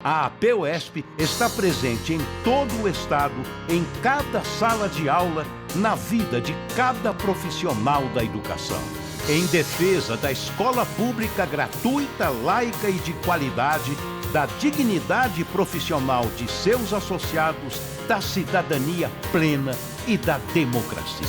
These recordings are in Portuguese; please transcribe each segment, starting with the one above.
A APUESP está presente em todo o estado, em cada sala de aula, na vida de cada profissional da educação. Em defesa da escola pública gratuita, laica e de qualidade, da dignidade profissional de seus associados, da cidadania plena e da democracia.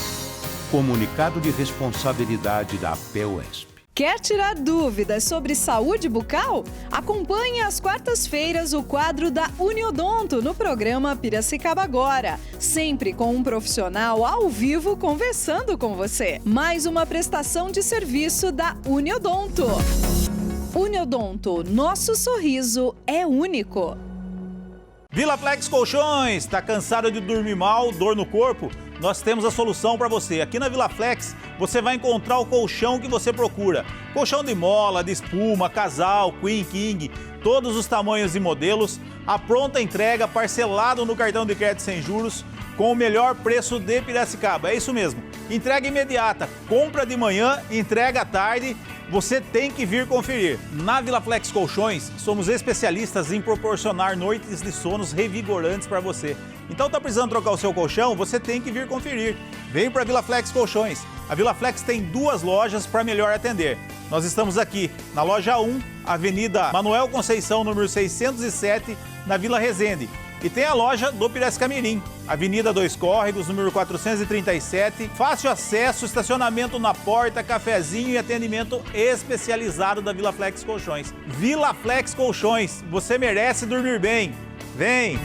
Comunicado de responsabilidade da APUESP. Quer tirar dúvidas sobre saúde bucal? Acompanhe às quartas-feiras o quadro da Uniodonto no programa Piracicaba Agora, sempre com um profissional ao vivo conversando com você. Mais uma prestação de serviço da Uniodonto. Uniodonto, nosso sorriso é único. VilaFlex Colchões, tá cansado de dormir mal, dor no corpo? Nós temos a solução para você. Aqui na VilaFlex você vai encontrar o colchão que você procura. Colchão de mola, de espuma, casal, queen, king, todos os tamanhos e modelos. A pronta entrega, parcelado no cartão de crédito sem juros, com o melhor preço de Piracicaba. É isso mesmo. Entrega imediata, compra de manhã, entrega à tarde. Você tem que vir conferir. Na VilaFlex Colchões, somos especialistas em proporcionar noites de sonos revigorantes para você. Então tá precisando trocar o seu colchão? Você tem que vir conferir. Vem para a VilaFlex Colchões. A VilaFlex tem 2 lojas para melhor atender. Nós estamos aqui na loja 1, Avenida Manuel Conceição, número 607, na Vila Resende. E tem a loja do Piracicamirim, Avenida 2 Córregos, número 437. Fácil acesso, estacionamento na porta, cafezinho e atendimento especializado da VilaFlex Colchões. VilaFlex Colchões, você merece dormir bem. Vem!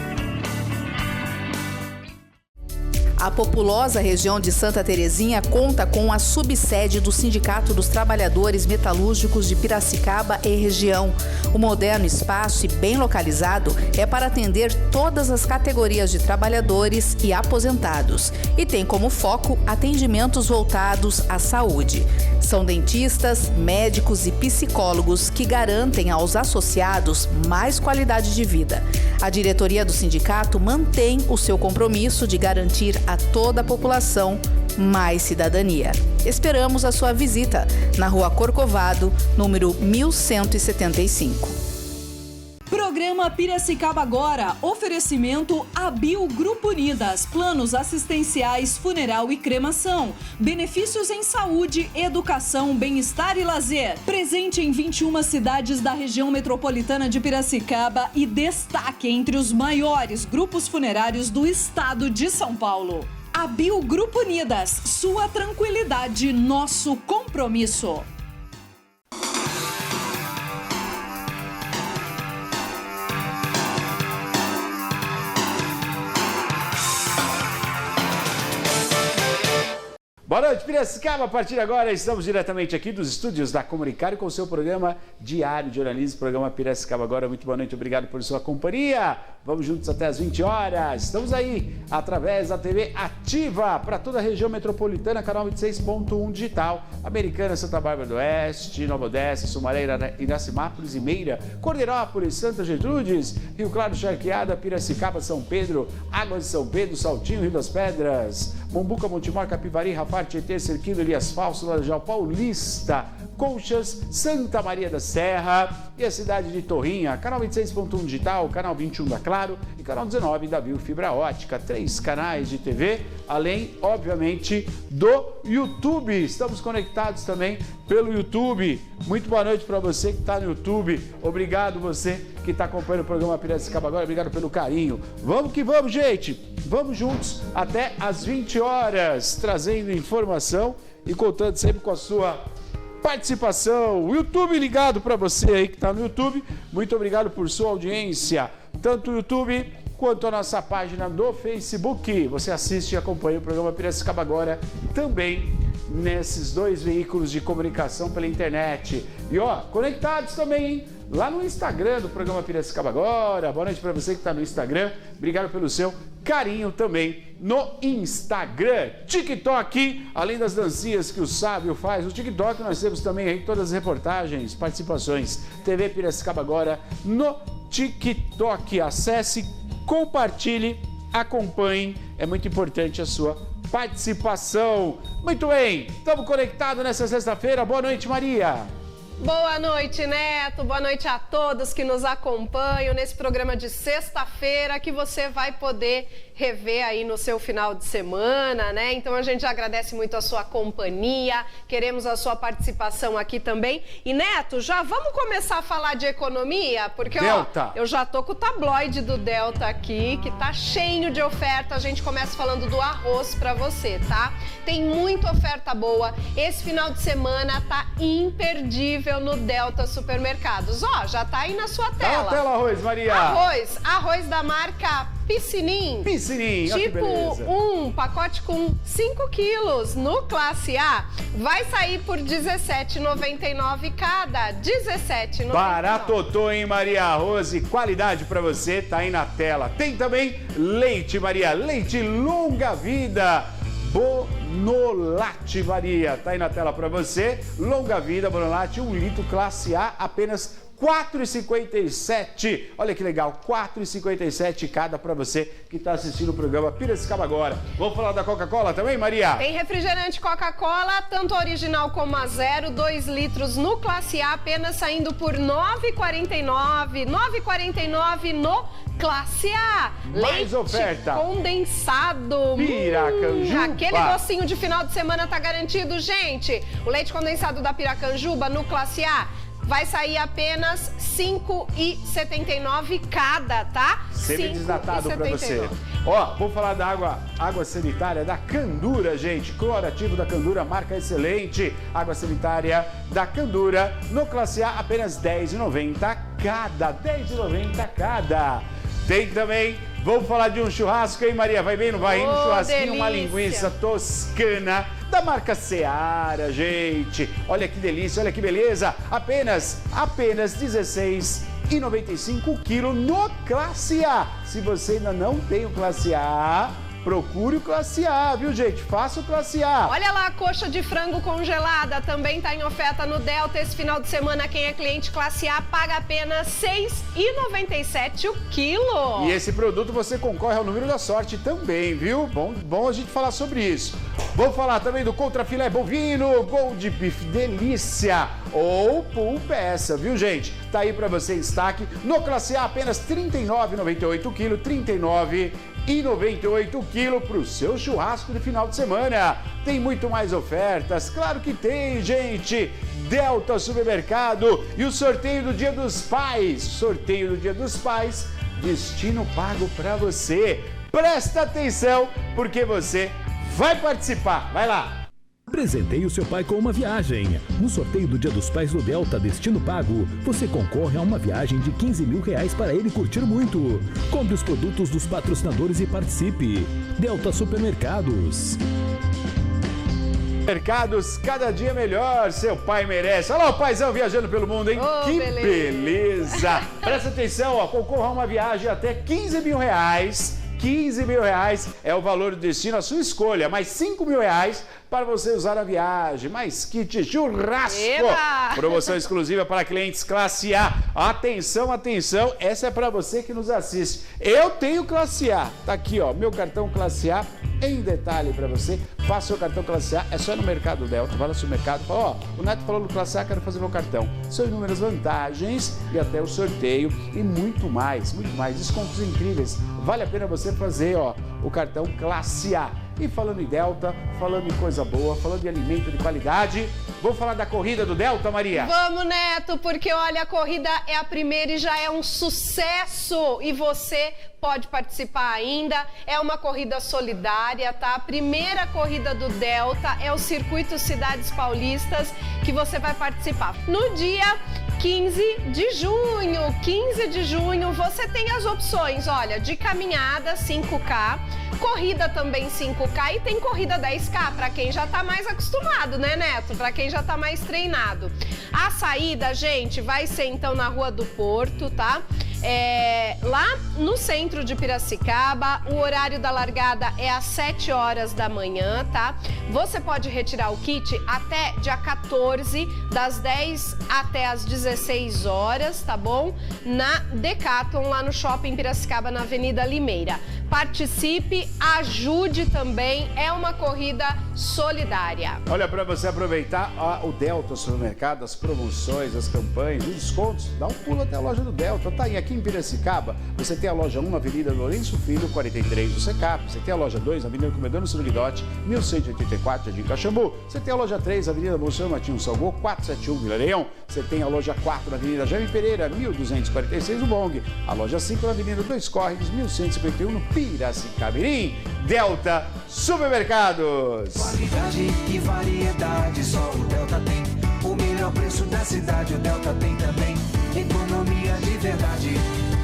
A populosa região de Santa Terezinha conta com a subsede do Sindicato dos Trabalhadores Metalúrgicos de Piracicaba e região. O moderno espaço e bem localizado é para atender todas as categorias de trabalhadores e aposentados e tem como foco atendimentos voltados à saúde. São dentistas, médicos e psicólogos que garantem aos associados mais qualidade de vida. A diretoria do sindicato mantém o seu compromisso de garantir a toda a população mais cidadania. Esperamos a sua visita na Rua Corcovado, número 1175. Programa Piracicaba Agora, oferecimento Abil Grupo Unidas, planos assistenciais, funeral e cremação, benefícios em saúde, educação, bem-estar e lazer. Presente em 21 cidades da região metropolitana de Piracicaba e destaque entre os maiores grupos funerários do estado de São Paulo. Abil Grupo Unidas, sua tranquilidade, nosso compromisso. Boa noite, Piracicaba. A partir de agora, estamos diretamente aqui dos estúdios da Comunicar com o seu programa diário de jornalismo, programa Piracicaba Agora. Muito boa noite, obrigado por sua companhia. Vamos juntos até as 20 horas. Estamos aí através da TV Ativa para toda a região metropolitana, canal 26.1 digital, Americana, Santa Bárbara do Oeste, Nova Odessa, Sumaré, Iracimápolis e Meira, Corderópolis, Santa Gertrudes, Rio Claro, Charqueada, Piracicaba, São Pedro, Águas de São Pedro, Saltinho, Rio das Pedras, Mombuca, Montemor, Capivari, Rafar, Tietê, Cerquilho, Elias Falso, Laranjal Paulista, Conchas, Santa Maria da Serra e a cidade de Torrinha, canal 26.1 digital, canal 21 da Claro e canal 19 da Viu Fibra Ótica, 3 canais de TV, além, obviamente, do YouTube. Estamos conectados também pelo YouTube. Muito boa noite para você que está no YouTube. Obrigado você que está acompanhando o programa Piracicaba Agora. Obrigado pelo carinho. Vamos que vamos, gente. Vamos juntos até às 20 horas, trazendo informação e contando sempre com a sua participação. O YouTube ligado para você aí que está no YouTube. Muito obrigado por sua audiência, tanto no YouTube quanto a nossa página do Facebook. Você assiste e acompanha o programa Piracicaba Agora também nesses 2 veículos de comunicação pela internet. E ó, conectados também, hein? Lá no Instagram do programa Piracicaba Agora. Boa noite para você que está no Instagram. Obrigado pelo seu carinho também no Instagram. TikTok, além das dancinhas que o Sábio faz, no TikTok nós temos também aí todas as reportagens, participações. TV Piracicaba Agora no TikTok. Acesse, compartilhe, acompanhe. É muito importante a sua participação. Muito bem, estamos conectados nessa sexta-feira. Boa noite, Maria. Boa noite, Neto. Boa noite a todos que nos acompanham nesse programa de sexta-feira que você vai poder rever aí no seu final de semana, né? Então a gente agradece muito a sua companhia, queremos a sua participação aqui também. E Neto, já vamos começar a falar de economia? Porque, Delta. ó, eu já tô com o tabloide do Delta aqui, que tá cheio de oferta. A gente começa falando do arroz pra você, tá? Tem muita oferta boa. Esse final de semana tá imperdível no Delta Supermercados. Ó, já tá aí na sua tela. Tá na tela, arroz, Maria. Arroz da marca Piscinim. Piscinim, olha que Tipo beleza. pacote com 5 quilos no Classe A vai sair por R$17,99 cada. R$17,99. Baratotô, hein, Maria? Arroz e qualidade pra você, tá aí na tela. Tem também leite, Maria. Leite longa vida. Bonolate, Maria. Tá aí na tela pra você. Longa vida, Bonolate, 1 litro Classe A, apenas R$4,57. Olha que legal, R$4,57 cada para você que está assistindo o programa Piracicaba Agora. Vamos falar da Coca-Cola também, Maria? Tem refrigerante Coca-Cola, tanto original como a zero, 2 litros no Classe A, apenas saindo por R$9,49. R$9,49 no Classe A. Mais Leite oferta. condensado. Piracanjuba. Aquele docinho de final de semana tá garantido, gente. O leite condensado da Piracanjuba no Classe A vai sair apenas R$5,79 cada, tá? Semi-desnatado para você. Ó, vou falar da água sanitária da Candura, gente. Clorativo da Candura, marca excelente. Água sanitária da Candura, no Classe A, apenas R$10,90 cada. R$10,90 cada. Tem também, vamos falar de um churrasco, hein, Maria? Vai bem, não vai? Um churrasquinho, delícia. uma linguiça toscana da marca Seara, gente. Olha que delícia, olha que beleza. Apenas R$16,95 o quilo no Classe A. Se você ainda não tem o Classe A, procure o Classe A, viu, gente? Faça o Classe A. Olha lá, a coxa de frango congelada também tá em oferta no Delta. Esse final de semana, quem é cliente Classe A paga apenas R$6,97 o quilo. E esse produto você concorre ao número da sorte também, viu? Bom a gente falar sobre isso. Vou falar também do contrafilé bovino, Gold Beef Delícia ou Pool Peça, viu, gente? Tá aí pra você em destaque. No Classe A, apenas R$39,98 o quilo, R$39,98 o quilo pro seu churrasco de final de semana. Tem muito mais ofertas, claro que tem, gente. Delta Supermercado e o sorteio do Dia dos Pais. Sorteio do Dia dos Pais, destino pago pra você. Presta atenção, porque você vai participar. Vai lá. Presenteie o seu pai com uma viagem. No sorteio do Dia dos Pais do Delta Destino Pago, você concorre a uma viagem de R$15 mil para ele curtir muito. Compre os produtos dos patrocinadores e participe. Delta Supermercados. Mercados, cada dia melhor, seu pai merece. Olha lá o paizão viajando pelo mundo, hein? Oh, que beleza. beleza! Presta atenção, ó, concorra a uma viagem até R$15 mil. R$15 mil é o valor do destino, a sua escolha, mais R$5 mil para você usar a viagem, mais kit churrasco, Eba! promoção exclusiva para clientes Classe A. Atenção, atenção, essa é para você que nos assiste. Eu tenho Classe A, tá aqui, ó, meu cartão Classe A em detalhe para você. Faça seu cartão Classe A, é só ir no Mercado Delta, vai no supermercado, fala, ó, o Neto falou no Classe A, quero fazer meu cartão. São inúmeras vantagens e até o sorteio e muito mais, descontos incríveis. Vale a pena você fazer, ó, o cartão Classe A. E falando em Delta, falando em coisa boa, falando em alimento de qualidade, vou falar da corrida do Delta, Maria? Vamos, Neto, porque olha, a corrida é a primeira e já é um sucesso. E você pode participar ainda. É uma corrida solidária, tá? A primeira corrida do Delta é o Circuito Cidades Paulistas, que você vai participar no dia 15 de junho, você tem as opções, olha, de caminhada 5K, corrida também 5K e tem corrida 10K, para quem já tá mais acostumado, né, Neto? Para quem já tá mais treinado. A saída, gente, vai ser então na Rua do Porto, tá? Lá no centro de Piracicaba. O horário da largada é às 7 horas da manhã, tá? Você pode retirar o kit até dia 14, das 10 até as 16 horas, tá bom? Na Decathlon, lá no Shopping Piracicaba, na Avenida Limeira. Participe, ajude também, é uma corrida solidária. Olha, para você aproveitar o Delta Supermercado, as promoções, as campanhas, os descontos, dá um pulo até a loja do Delta. Tá aí, aqui em Piracicaba, você tem a loja 1, Avenida Lourenço Filho, 43 do Secap. Você tem a loja 2, Avenida Comedor no Suruguidote, 1184, Jardim Caxambu. Você tem a loja 3, Avenida Monsenhor Martinho Salgô, 471, Vila Leão. Você tem a loja 4, na Avenida Jaime Pereira, 1246, o Bong. A loja 5, na Avenida Dois Córregos, 1151, no Piracicamirim. Delta Supermercados. Qualidade e variedade, só o Delta tem. O melhor preço da cidade, o Delta tem também. Economia de verdade,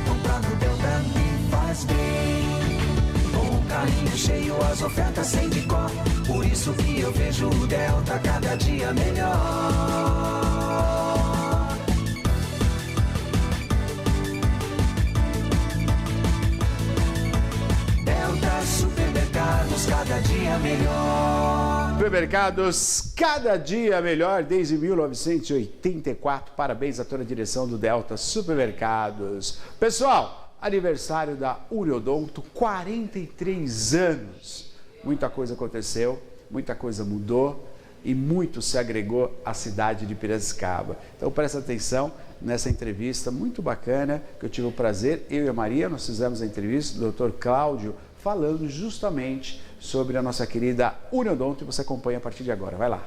comprar no Delta me faz bem. Com um carrinho cheio, as ofertas sem de cor. Por isso que eu vejo o Delta cada dia melhor. Delta Supermercados, cada dia melhor. Supermercados, cada dia melhor, desde 1984. Parabéns a toda a direção do Delta Supermercados. Pessoal, aniversário da Uniodonto, 43 anos. Muita coisa aconteceu, muita coisa mudou e muito se agregou à cidade de Piracicaba. Então presta atenção nessa entrevista muito bacana, que eu tive o prazer, eu e a Maria, nós fizemos a entrevista do Dr. Cláudio, falando justamente sobre a nossa querida Uniodonto, e você acompanha a partir de agora. Vai lá.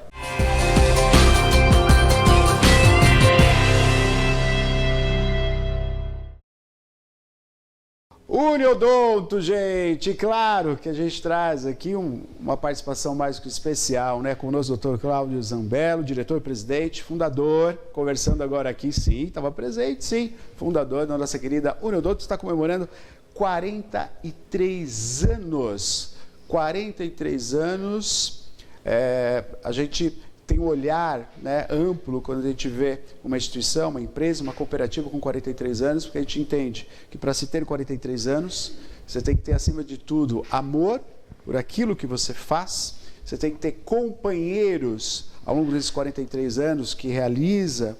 Uniodonto, gente, claro que a gente traz aqui uma participação mais que especial, né? Conosco o Dr. Cláudio Zambello, diretor-presidente, fundador, conversando agora aqui, sim, estava presente, sim, fundador da nossa querida Uniodonto, está comemorando 43 anos. 43 anos, a gente tem um olhar, né, amplo quando a gente vê uma instituição, uma empresa, uma cooperativa com 43 anos, porque a gente entende que para se ter 43 anos, você tem que ter, acima de tudo, amor por aquilo que você faz, você tem que ter companheiros ao longo desses 43 anos que realiza,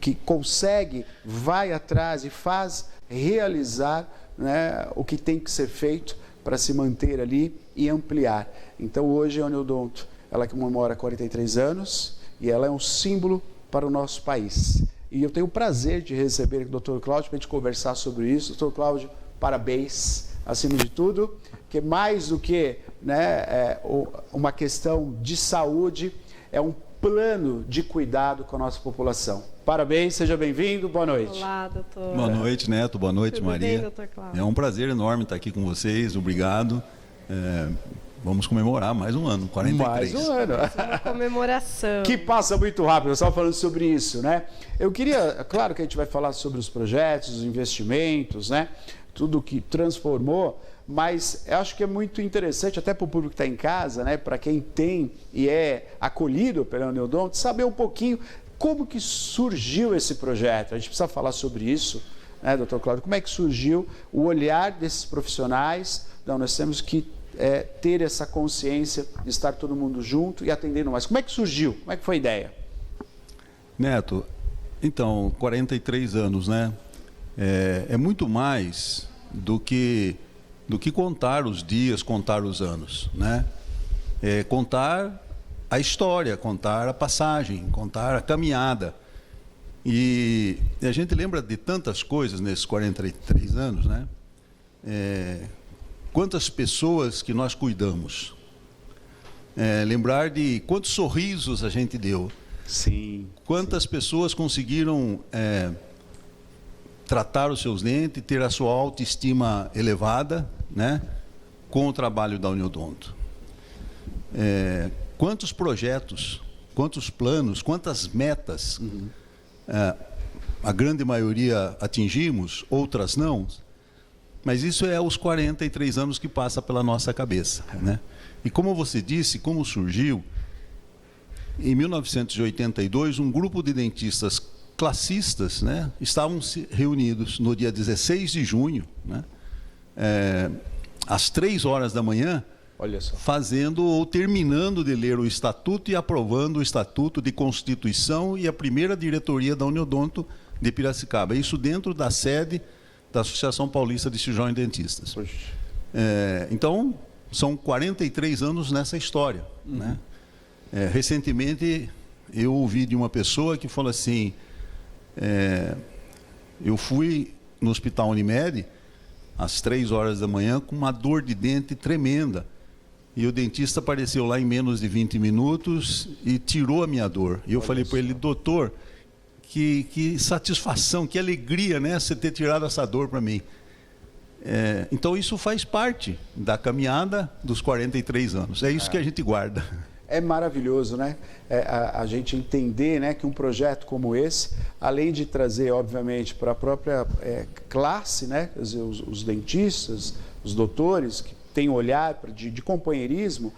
que consegue, vai atrás e faz realizar, né, o que tem que ser feito para se manter ali e ampliar. Então hoje a Uniodonto, ela comemora 43 anos e ela é um símbolo para o nosso país. E eu tenho o prazer de receber o Dr. Cláudio para a gente conversar sobre isso. Dr. Cláudio, parabéns, acima de tudo, que mais do que, né, uma questão de saúde, é um plano de cuidado com a nossa população. Parabéns, seja bem-vindo, boa noite. Olá, doutor. Boa noite, Neto, boa noite, Tudo Maria. bem, doutor Cláudio? É um prazer enorme estar aqui com vocês, obrigado. Vamos comemorar mais um ano, 43. Mais um ano. Uma comemoração. Que passa muito rápido, eu estava falando sobre isso, né? Eu queria, claro que a gente vai falar sobre os projetos, os investimentos, né? Tudo que transformou, mas eu acho que é muito interessante, até para o público que está em casa, né? Para quem tem e é acolhido pela Uniodonto, saber um pouquinho como que surgiu esse projeto. A gente precisa falar sobre isso, né, doutor Cláudio? Como é que surgiu o olhar desses profissionais? Não, nós temos que ter essa consciência de estar todo mundo junto e atendendo mais. Como é que surgiu? Como é que foi a ideia? Neto, então, 43 anos, né? É muito mais do que contar os dias, contar os anos, né? Contar a história, contar a passagem, contar a caminhada. E a gente lembra de tantas coisas nesses 43 anos, né? Quantas pessoas que nós cuidamos. Lembrar de quantos sorrisos a gente deu. Sim. Quantas pessoas conseguiram tratar os seus dentes, ter a sua autoestima elevada, né? Com o trabalho da Uniodonto. Quantos projetos, quantos planos, quantas metas, a grande maioria atingimos, outras não, mas isso é os 43 anos que passa pela nossa cabeça, né? E como você disse, como surgiu, em 1982, um grupo de dentistas classistas, né, estavam reunidos no dia 16 de junho, né, às 3 horas da manhã, olha só, fazendo ou terminando de ler o Estatuto e aprovando o Estatuto de Constituição e a primeira diretoria da Uniodonto de Piracicaba. Isso dentro da sede da Associação Paulista de Cirurgiões Dentistas. Então, são 43 anos nessa história, né? Recentemente, eu ouvi de uma pessoa que falou assim, eu fui no Hospital Unimed às 3 horas da manhã com uma dor de dente tremenda. E o dentista apareceu lá em menos de 20 minutos e tirou a minha dor. E eu falei para ele, doutor, que satisfação, que alegria, né, você ter tirado essa dor para mim. Então isso faz parte da caminhada dos 43 anos. É isso que a gente guarda. É maravilhoso, né? A gente entender, né, que um projeto como esse, além de trazer, obviamente, para a própria classe, né, os dentistas, os doutores, que têm olhar de companheirismo,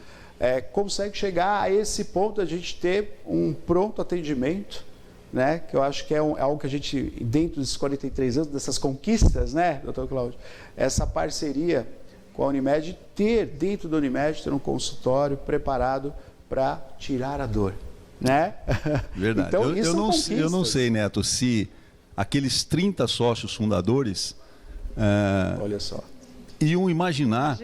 consegue chegar a esse ponto de a gente ter um pronto atendimento, né, que eu acho que é algo que a gente, dentro desses 43 anos, dessas conquistas, né, doutor Cláudio, essa parceria com a Unimed, ter dentro da Unimed, ter um consultório preparado para tirar a dor, né? Verdade. Então, eu não sei, Neto, se aqueles 30 sócios fundadores olha só, iam imaginar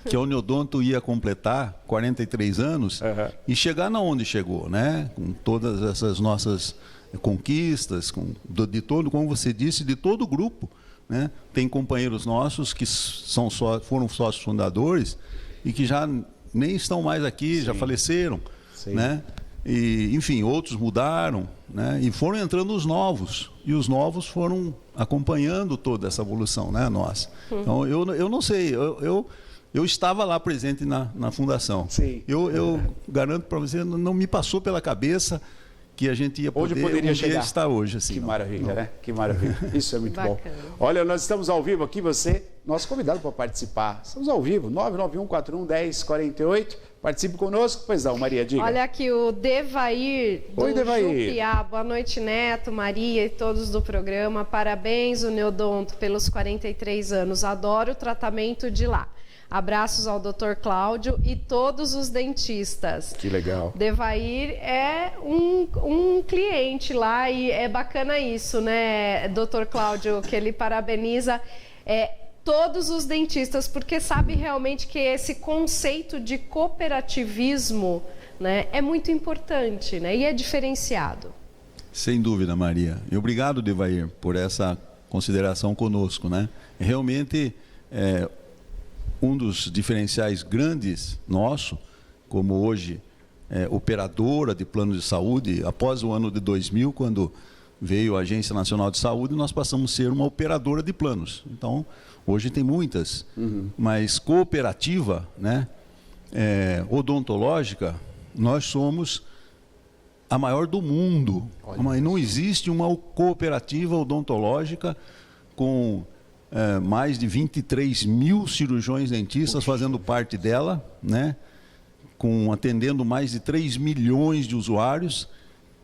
que a Uniodonto ia completar 43 anos e chegar na onde chegou, né? Com todas essas nossas conquistas, de todo, como você disse, de todo o grupo, né? Tem companheiros nossos que foram sócios fundadores e que já nem estão mais aqui, sim, já faleceram, sim, né? E, enfim, outros mudaram, né? E foram entrando os novos, e os novos foram acompanhando toda essa evolução, né, nossa. Então, eu não sei, eu estava lá presente na fundação. Sim. Eu garanto para você, não me passou pela cabeça que a gente ia poderia chegar. Estar hoje. Assim, que não. Maravilha, né? Que maravilha. Isso é muito bacana. Bom. Olha, nós estamos ao vivo aqui, você, nosso convidado para participar. Estamos ao vivo, 991411048. Participe conosco. Pois não, Maria, diga. Olha aqui o Devair do Jupiá. Boa noite, Neto, Maria e todos do programa. Parabéns, Uniodonto, pelos 43 anos. Adoro o tratamento de lá. Abraços ao Dr. Cláudio e todos os dentistas. Que legal. Devair é um cliente lá e é bacana isso, né, Dr. Cláudio, que ele parabeniza todos os dentistas, porque sabe realmente que esse conceito de cooperativismo, né, é muito importante, né, e é diferenciado. Sem dúvida, Maria. E obrigado, Devair, por essa consideração conosco, né? Realmente, um dos diferenciais grandes nosso, como hoje operadora de planos de saúde, após o ano de 2000, quando veio a Agência Nacional de Saúde, nós passamos a ser uma operadora de planos. Então, hoje tem muitas, mas cooperativa, né, odontológica, nós somos a maior do mundo. Mas não existe uma cooperativa odontológica com mais de 23 mil cirurgiões dentistas fazendo parte dela, né? Atendendo mais de 3 milhões de usuários.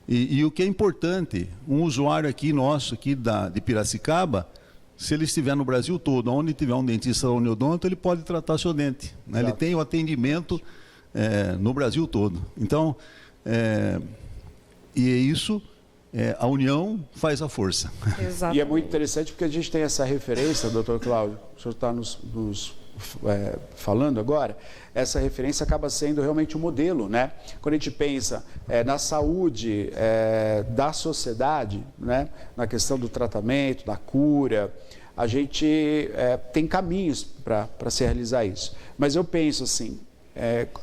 E o que é importante, um usuário aqui nosso, aqui de Piracicaba, se ele estiver no Brasil todo, onde tiver um dentista da Uniodonto, ele pode tratar seu dente, né? Ele tem o atendimento no Brasil todo. Então, e é isso... a união faz a força. Exatamente. E é muito interessante porque a gente tem essa referência, doutor Cláudio, o senhor está nos falando agora, essa referência acaba sendo realmente um modelo, né? Quando a gente pensa na saúde da sociedade, né? Na questão do tratamento, da cura, a gente tem caminhos para se realizar isso. Mas eu penso assim,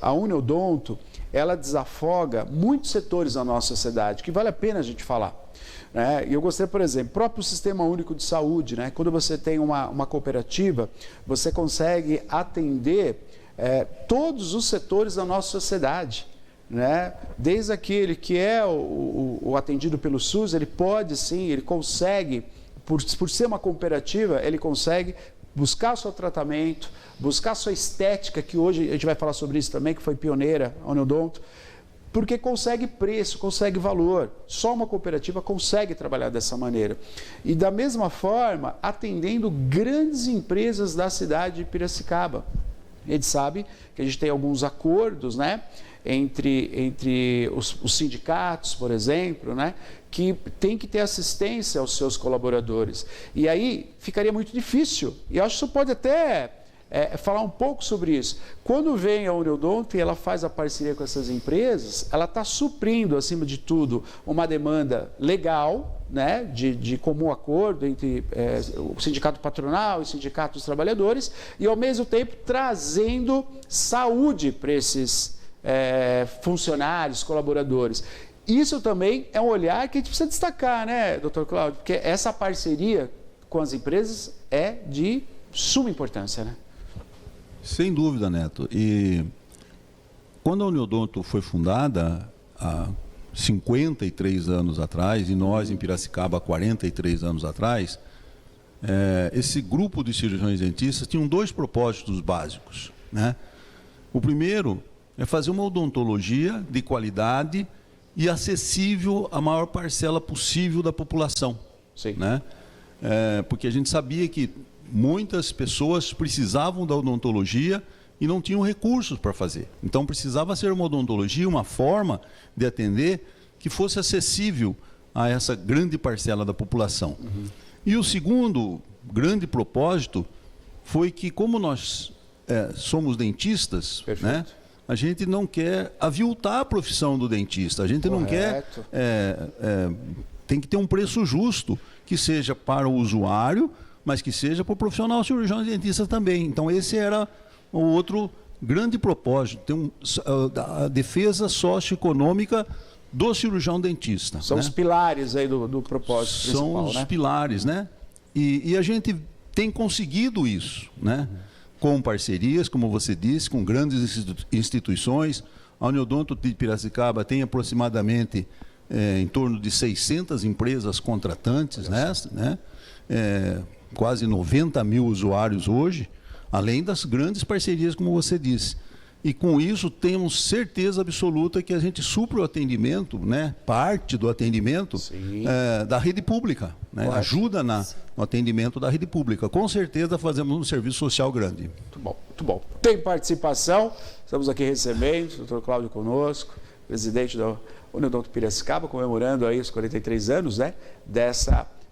a Uniodonto, ela desafoga muitos setores da nossa sociedade, que vale a pena a gente falar. E eu gostaria, por exemplo, o próprio Sistema Único de Saúde, né? Quando você tem uma cooperativa, você consegue atender todos os setores da nossa sociedade, né? Desde aquele que é o atendido pelo SUS, ele pode sim, ele consegue, por ser uma cooperativa, ele consegue buscar o seu tratamento, buscar a sua estética, que hoje a gente vai falar sobre isso também, que foi pioneira, a Uniodonto, porque consegue preço, consegue valor. Só uma cooperativa consegue trabalhar dessa maneira. E da mesma forma, atendendo grandes empresas da cidade de Piracicaba. A gente sabe que a gente tem alguns acordos, né, entre os sindicatos, por exemplo, né, que tem que ter assistência aos seus colaboradores. E aí ficaria muito difícil. E eu acho que você pode até falar um pouco sobre isso. Quando vem a Uniodonto e ela faz a parceria com essas empresas, ela está suprindo, acima de tudo, uma demanda legal, né, de comum acordo entre o sindicato patronal e o sindicato dos trabalhadores, e ao mesmo tempo trazendo saúde para esses funcionários, colaboradores. Isso também é um olhar que a gente precisa destacar, né, doutor Cláudio? Porque essa parceria com as empresas é de suma importância, né? Sem dúvida, Neto. E quando a Uniodonto foi fundada há 53 anos atrás, e nós em Piracicaba há 43 anos atrás, esse grupo de cirurgiões dentistas tinham 2 propósitos básicos, né? O primeiro é fazer uma odontologia de qualidade e acessível à maior parcela possível da população. Sim. Né? Porque a gente sabia que muitas pessoas precisavam da odontologia e não tinham recursos para fazer. Então precisava ser uma odontologia, uma forma de atender que fosse acessível a essa grande parcela da população. Uhum. E o segundo grande propósito foi que, como nós somos dentistas, né, a gente não quer aviltar a profissão do dentista, a gente não quer... tem que ter um preço justo, que seja para o usuário, mas que seja para o profissional cirurgião dentista também. Então esse era o outro grande propósito, a defesa socioeconômica do cirurgião dentista. São, né, os pilares aí do propósito principal. São os, né, pilares, né? E a gente tem conseguido isso, né? Com parcerias, como você disse, com grandes instituições. A Uniodonto de Piracicaba tem aproximadamente em torno de 600 empresas contratantes, né? Quase 90 mil usuários hoje, além das grandes parcerias, como você disse. E com isso temos certeza absoluta que a gente supre o atendimento, né, parte do atendimento da rede pública, né, ajuda no atendimento da rede pública. Com certeza fazemos um serviço social grande. Muito bom, muito bom. Tem participação, estamos aqui recebendo o doutor Cláudio conosco, presidente da Uniodonto Piracicaba, comemorando aí os 43 anos, né,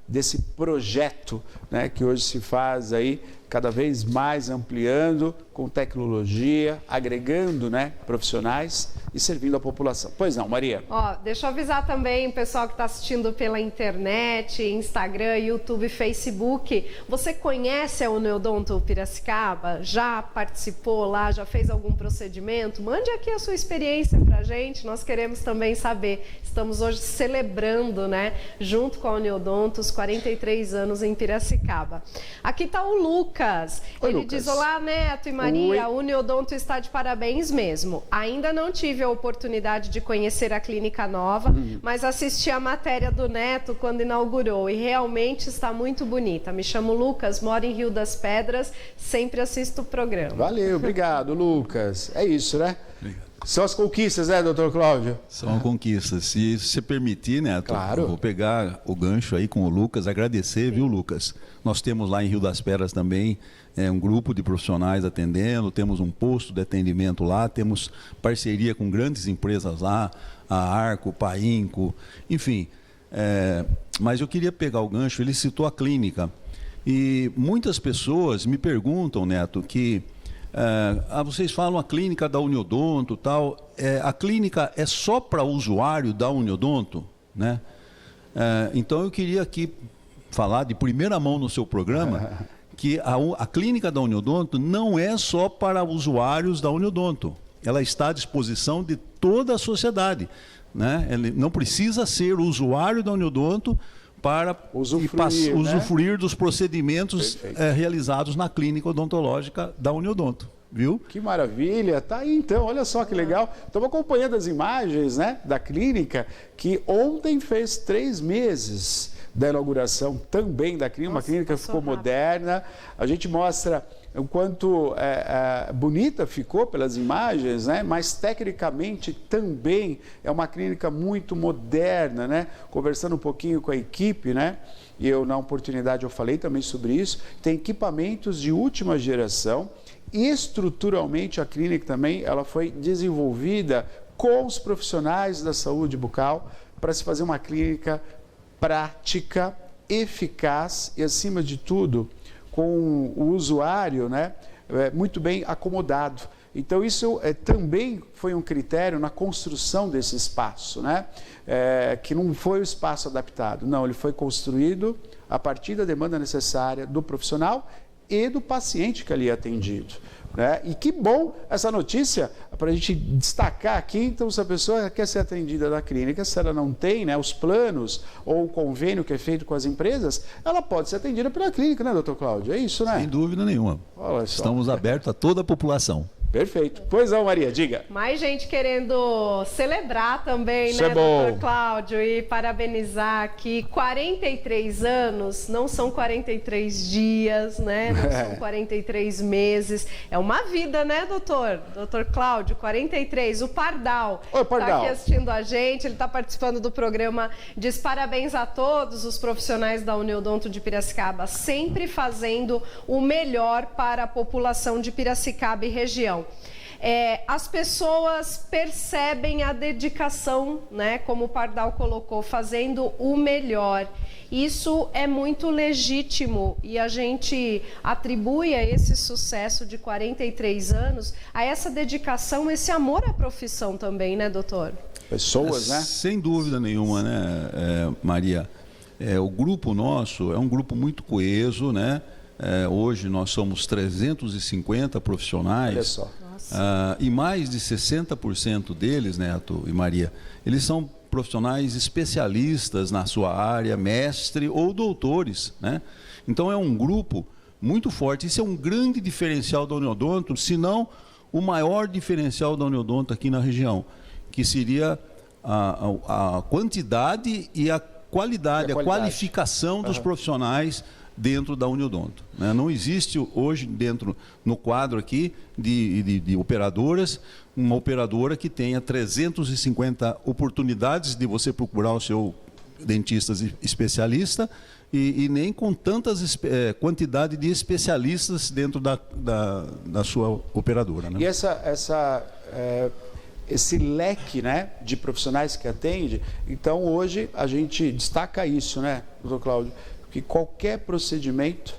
desse projeto, né, que hoje se faz aí cada vez mais ampliando com tecnologia, agregando, né, profissionais e servindo a população. Pois não, Maria? Deixa eu avisar também o pessoal que está assistindo pela internet, Instagram, YouTube, Facebook. Você conhece a Uniodonto Piracicaba? Já participou lá? Já fez algum procedimento? Mande aqui a sua experiência para a gente. Nós queremos também saber. Estamos hoje celebrando, né, junto com a Uniodonto, os 43 anos em Piracicaba. Aqui está o Lucas. Oi, Ele Lucas. diz: olá, Neto e Maria. Oi. A Uniodonto está de parabéns mesmo. Ainda não tive a oportunidade de conhecer a clínica nova, mas assisti a matéria do Neto quando inaugurou e realmente está muito bonita. Me chamo Lucas, moro em Rio das Pedras, sempre assisto o programa. Valeu, obrigado, Lucas. É isso, né? Obrigado. São as conquistas, né, doutor Cláudio? São conquistas. Se você permitir, Neto, claro, eu vou pegar o gancho aí com o Lucas, agradecer, viu, Lucas? Nós temos lá em Rio das Pedras também um grupo de profissionais atendendo, temos um posto de atendimento lá, temos parceria com grandes empresas lá, a Arco, Painco, enfim. Mas eu queria pegar o gancho, ele citou a clínica. E muitas pessoas me perguntam, Neto, que vocês falam a clínica da Uniodonto, tal, a clínica é só para o usuário da Uniodonto, né? Então eu queria aqui falar de primeira mão no seu programa que a clínica da Uniodonto não é só para usuários da Uniodonto, ela está à disposição de toda a sociedade, né? Ele não precisa ser usuário da Uniodonto para usufruir dos procedimentos realizados na clínica odontológica da Uniodonto, viu? Que maravilha, tá aí então, olha só que legal. Estamos acompanhando as imagens, né, da clínica, que ontem fez 3 meses. da inauguração também da clínica, uma clínica que ficou moderna. A gente mostra o quanto bonita ficou pelas imagens, né? Mas tecnicamente também é uma clínica muito moderna, né? Conversando um pouquinho com a equipe, né? E eu, na oportunidade, eu falei também sobre isso. Tem equipamentos de última geração. Estruturalmente, a clínica também ela foi desenvolvida com os profissionais da saúde bucal para se fazer uma clínica prática, eficaz e, acima de tudo, com o usuário, né, muito bem acomodado. Então, isso também foi um critério na construção desse espaço, né? Que não foi o espaço adaptado, não, ele foi construído a partir da demanda necessária do profissional e do paciente que ali é atendido. Né? E que bom essa notícia para a gente destacar aqui. Então, se a pessoa quer ser atendida na clínica, se ela não tem, né, os planos ou o convênio que é feito com as empresas, ela pode ser atendida pela clínica, né, doutor Cláudio? É isso, né? Sem dúvida nenhuma. Estamos abertos a toda a população. Perfeito. Pois não, Maria, diga. Mais gente querendo celebrar também, isso, né, doutor Cláudio, e parabenizar que 43 anos não são 43 dias, né, não são 43 meses, é uma vida, né, doutor? Doutor Cláudio, 43, o Pardal. Oi, Pardal. Está aqui assistindo a gente, ele está participando do programa, diz parabéns a todos os profissionais da Uniodonto de Piracicaba, sempre fazendo o melhor para a população de Piracicaba e região. As pessoas percebem a dedicação, né, como o Pardal colocou, fazendo o melhor. Isso é muito legítimo e a gente atribui a esse sucesso de 43 anos a essa dedicação, esse amor à profissão também, né, doutor? Pessoas, né? Sem dúvida nenhuma, né, Maria? O grupo nosso é um grupo muito coeso, né? Hoje nós somos 350 profissionais. Olha só. E mais de 60% deles, Neto e Maria, eles são profissionais especialistas na sua área, mestre ou doutores, né? Então é um grupo muito forte. Isso é um grande diferencial da Uniodonto, se não o maior diferencial da Uniodonto aqui na região, que seria a quantidade e a qualidade, a qualificação dos profissionais dentro da Uniodonto, né? Não existe hoje no quadro aqui de operadoras, uma operadora que tenha 350 oportunidades de você procurar o seu dentista especialista e nem com tantas quantidade de especialistas dentro da sua operadora, né? E esse leque, né, de profissionais que atende, então hoje a gente destaca isso, né, doutor Cláudio? Que qualquer procedimento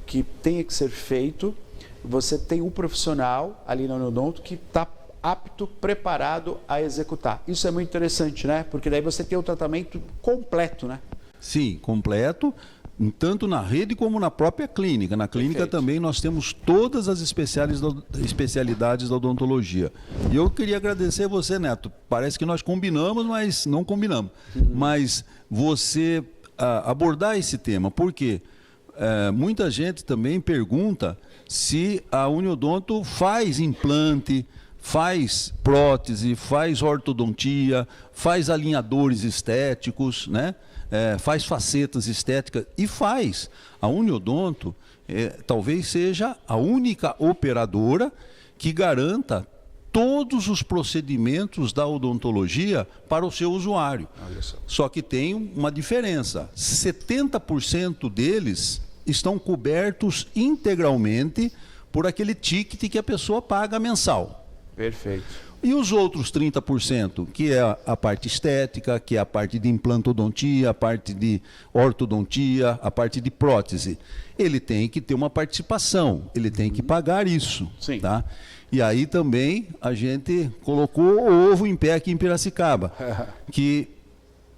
que tenha que ser feito, você tem um profissional ali na Uniodonto que está apto, preparado a executar. Isso é muito interessante, né? Porque daí você tem o tratamento completo, né? Sim, completo, tanto na rede como na própria clínica. Na clínica também nós temos todas as especialidades da odontologia. E eu queria agradecer a você, Neto. Parece que nós combinamos, mas não combinamos. Mas você abordar esse tema, porque muita gente também pergunta se a Uniodonto faz implante, faz prótese, faz ortodontia, faz alinhadores estéticos, né? Faz facetas estéticas e faz. A Uniodonto talvez seja a única operadora que garanta todos os procedimentos da odontologia para o seu usuário. Só que tem uma diferença, 70% deles estão cobertos integralmente por aquele ticket que a pessoa paga mensal. Perfeito. E os outros 30%, que é a parte estética, que é a parte de implantodontia, a parte de ortodontia, a parte de prótese, ele tem que ter uma participação, ele tem que pagar isso. Sim. Tá? E aí também a gente colocou o ovo em pé aqui em Piracicaba, que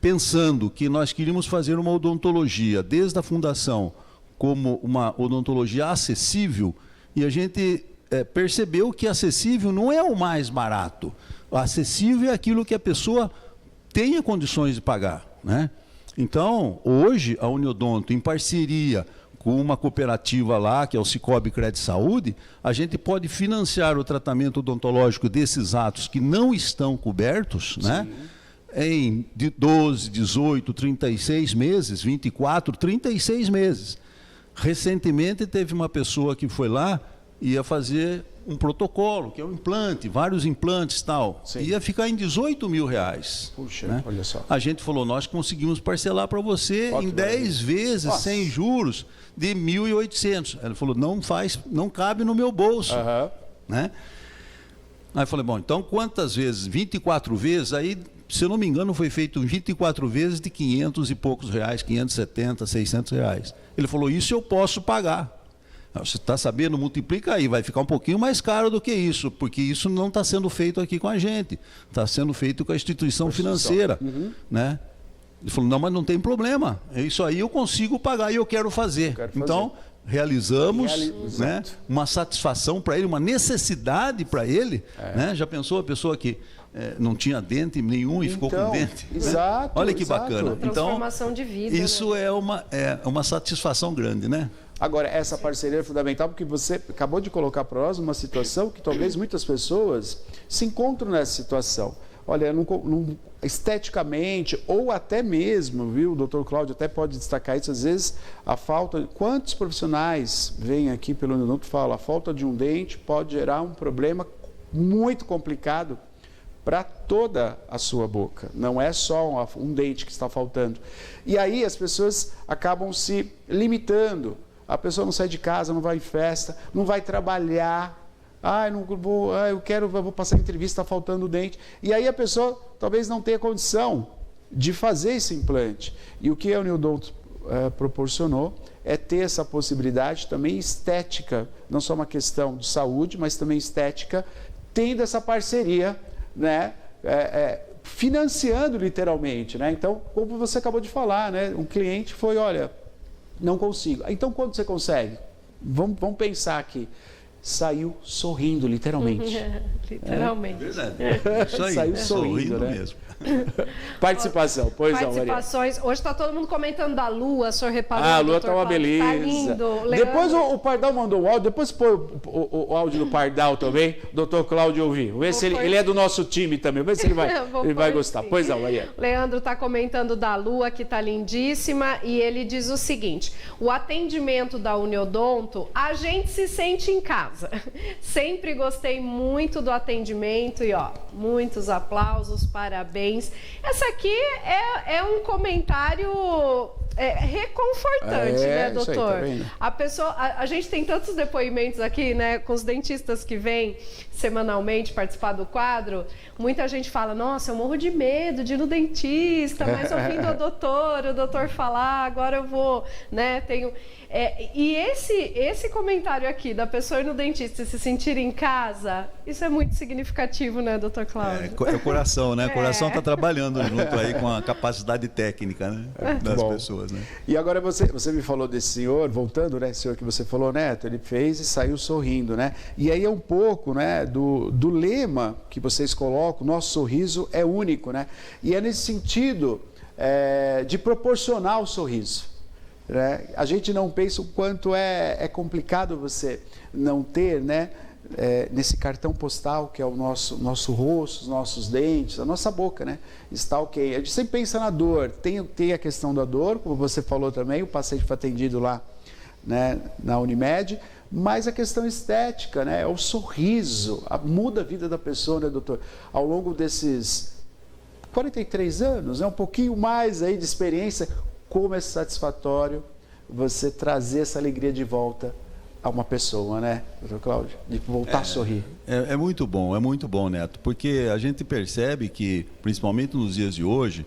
pensando que nós queríamos fazer uma odontologia desde a fundação como uma odontologia acessível, e a gente percebeu que acessível não é o mais barato. O acessível é aquilo que a pessoa tenha condições de pagar, né? Então, hoje a Uniodonto, em parceria com uma cooperativa lá, que é o Cicobi Cred Saúde, a gente pode financiar o tratamento odontológico desses atos que não estão cobertos, né? em de 12, 18, 36 meses, 24, 36 meses. Recentemente teve uma pessoa que foi lá e ia fazer um protocolo, que é um implante, vários implantes e tal. Sim. Ia ficar em 18 mil reais. Puxa, né? olha só. A gente falou, nós conseguimos parcelar para você em 10 vezes, Nossa. sem juros, de 1.800. Ela falou, não cabe no meu bolso. Né? Aí eu falei, bom, então quantas vezes? 24 vezes, aí, se eu não me engano, foi feito 24 vezes de 500 e poucos reais, 570, 600 reais. Ele falou, isso eu posso pagar. Você está sabendo, multiplica aí, vai ficar um pouquinho mais caro do que isso, porque isso não está sendo feito aqui com a gente, está sendo feito com a instituição financeira. Né? Ele falou, não, mas não tem problema, isso aí eu consigo pagar e eu quero fazer. Então, realizamos né, uma satisfação para ele, uma necessidade para ele. Né? Já pensou a pessoa que não tinha dente nenhum e ficou com dente? Exato. Né? Olha que bacana. Transformação de vida. Isso né? é uma satisfação grande, né? Agora, essa parceria é fundamental porque você acabou de colocar para nós uma situação que talvez muitas pessoas se encontram nessa situação. Olha, esteticamente, ou até mesmo, viu, o doutor Cláudio até pode destacar isso, às vezes a falta... Quantos profissionais vêm aqui pelo Endodonto e falam, a falta de um dente pode gerar um problema muito complicado para toda a sua boca. Não é só um dente que está faltando. E aí as pessoas acabam se limitando. A pessoa não sai de casa, não vai em festa, não vai trabalhar. Eu vou passar entrevista, está faltando o dente. E aí a pessoa talvez não tenha condição de fazer esse implante. E o que a Uniodonto proporcionou é ter essa possibilidade também estética, não só uma questão de saúde, mas também estética, tendo essa parceria, né, financiando literalmente. Né? Então, como você acabou de falar, né, um cliente foi, olha... Não consigo. Então, quando você consegue? Vamos pensar aqui. Saiu sorrindo, literalmente. Literalmente. É verdade. Isso aí. Saiu sorrindo, né? mesmo. Participação, pois não, Maria. Participações. Hoje está todo mundo comentando da Lua, o senhor reparou? A Lua está uma beleza. Tá lindo. Depois o Pardal mandou o áudio, depois põe o áudio do Pardal também, doutor Cláudio ouvir. Vamos ver se ele é do nosso time também, vamos ver se ele vai gostar. Sim. Pois não, Maria. Leandro está comentando da Lua, que está lindíssima, e ele diz o seguinte, o atendimento da Uniodonto, a gente se sente em casa. Sempre gostei muito do atendimento e, ó, muitos aplausos, parabéns. Essa aqui é um comentário reconfortante, né, doutor? Aí, tá a gente tem tantos depoimentos aqui, né, com os dentistas que vêm semanalmente participar do quadro. Muita gente fala, nossa, eu morro de medo de ir no dentista, mas ouvindo o doutor falar, agora eu vou, né, e esse comentário aqui da pessoa ir no dentista e se sentir em casa, isso é muito significativo, né, doutor Cláudio? É o coração, né? O coração está trabalhando junto aí com a capacidade técnica, né, das pessoas, né? E agora você me falou desse senhor, voltando, né, senhor que você falou, Neto, ele fez e saiu sorrindo, né? E aí é um pouco, né, do lema que vocês colocam, nosso sorriso é único, né? E é nesse sentido de proporcionar o sorriso. Né? A gente não pensa o quanto é complicado você não ter, né, nesse cartão postal que é o nosso rosto, os nossos dentes, a nossa boca, né? Está ok. A gente sempre pensa na dor, tem a questão da dor, como você falou também, o paciente foi atendido lá, né, na Unimed, mas a questão estética, né, o sorriso, muda a vida da pessoa, né, doutor? Ao longo desses 43 anos, né, um pouquinho mais aí de experiência, como é satisfatório você trazer essa alegria de volta a uma pessoa, né, doutor Cláudio? De voltar a sorrir. É muito bom, Neto, porque a gente percebe que, principalmente nos dias de hoje,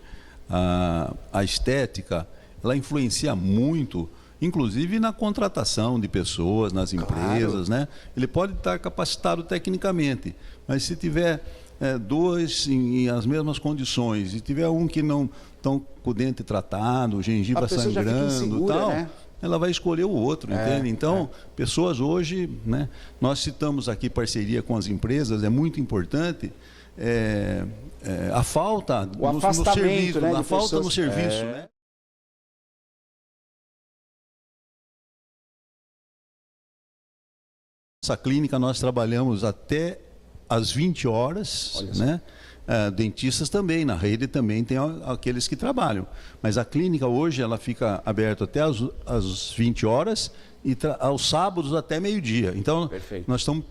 a estética, ela influencia muito, inclusive na contratação de pessoas, nas empresas, né? Ele pode estar capacitado tecnicamente, mas se tiver dois em as mesmas condições, e tiver um que não estão com o dente tratado, gengiva sangrando e tal, né? Ela vai escolher o outro, entende? Então, pessoas hoje, né? Nós citamos aqui parceria com as empresas, é muito importante, a falta no serviço, né, a falta no serviço, né? Nossa clínica nós trabalhamos até às 20 horas, né? dentistas também, na rede também tem aqueles que trabalham. Mas a clínica hoje ela fica aberta até às 20 horas e aos sábados até meio-dia. Então, nós estamos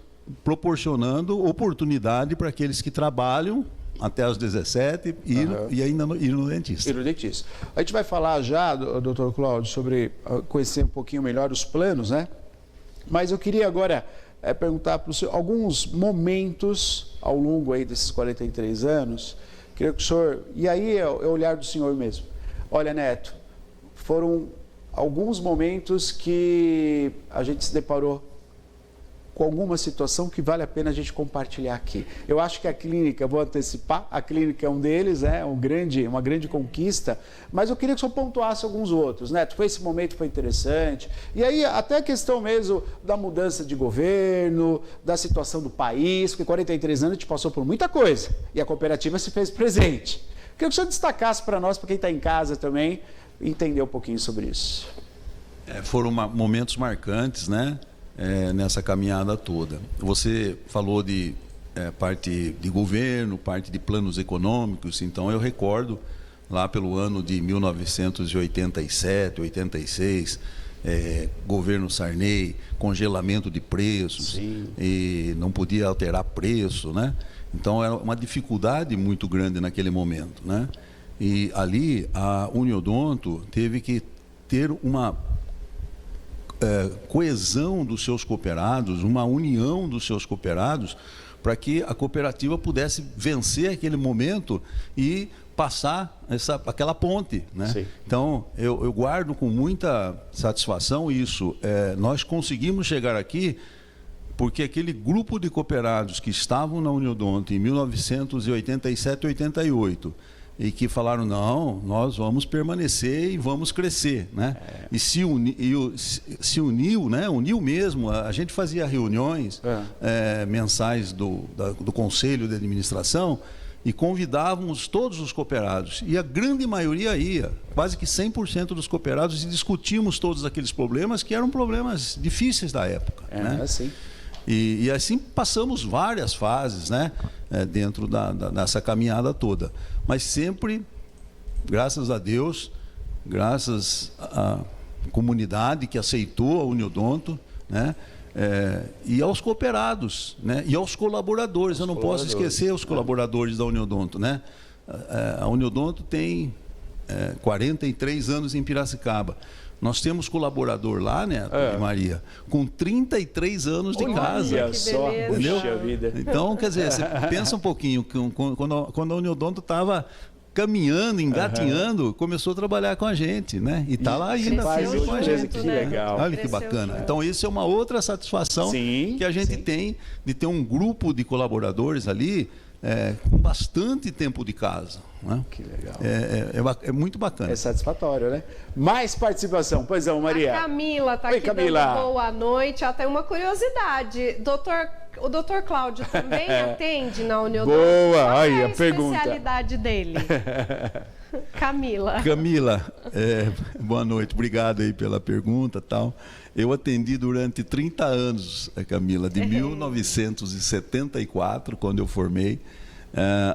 proporcionando oportunidade para aqueles que trabalham até às 17 e ainda ir no dentista. A gente vai falar já, doutor Cláudio, sobre conhecer um pouquinho melhor os planos, né? Mas eu queria agora perguntar para o senhor alguns momentos ao longo aí desses 43 anos. Queria que o senhor... E aí é o olhar do senhor mesmo. Olha, Neto, foram alguns momentos que a gente se deparou com alguma situação que vale a pena a gente compartilhar aqui. Eu acho que a clínica, vou antecipar, a clínica é um deles, uma grande conquista, mas eu queria que o senhor pontuasse alguns outros. Neto, esse momento foi interessante. E aí, até a questão mesmo da mudança de governo, da situação do país, porque 43 anos a gente passou por muita coisa e a cooperativa se fez presente. Queria que o senhor destacasse para nós, para quem está em casa também, entender um pouquinho sobre isso. Foram momentos marcantes, né? Nessa caminhada toda. Você falou de parte de governo, parte de planos econômicos, então eu recordo lá pelo ano de 1987, 86, governo Sarney, congelamento de preços, e não podia alterar preço, né? Então era uma dificuldade muito grande naquele momento, né? E ali a Uniodonto teve que ter uma coesão dos seus cooperados, uma união dos seus cooperados, para que a cooperativa pudesse vencer aquele momento e passar aquela ponte, né? Sim. Então, eu guardo com muita satisfação isso. Nós conseguimos chegar aqui porque aquele grupo de cooperados que estavam na Uniodonto em 1987, 88, e que falaram, não, nós vamos permanecer e vamos crescer, né? E se uniu, né? Uniu mesmo. A gente fazia reuniões mensais do Conselho de Administração e convidávamos todos os cooperados. E a grande maioria ia, quase que 100% dos cooperados, e discutimos todos aqueles problemas que eram problemas difíceis da época. Né? Assim. E assim passamos várias fases, né? Dentro dessa caminhada toda. Mas sempre, graças a Deus, graças à comunidade que aceitou a Uniodonto, né? E aos cooperados, né? E aos colaboradores. Eu não posso esquecer os colaboradores da Uniodonto, né? A Uniodonto tem 43 anos em Piracicaba. Nós temos colaborador lá, né, Maria, com 33 anos de casa. Olha só, puxa vida. Então, quer dizer, você pensa um pouquinho, quando a Uniodonto estava caminhando, engatinhando, começou a trabalhar com a gente, né? E está lá ainda com a gente. Que legal. Olha que bacana. Então, isso é uma outra satisfação que a gente tem de ter um grupo de colaboradores ali com bastante tempo de casa. Né? Que legal. É muito bacana. É satisfatório, né? Mais participação. Pois não, Maria. A Camila está aqui dando boa noite. Ela tem uma curiosidade. O doutor Cláudio também atende na Uniodonto? Boa, aí a pergunta. Especialidade dele? Camila, boa noite. Obrigado aí pela pergunta, tal. Eu atendi durante 30 anos, Camila, de 1974, quando eu formei,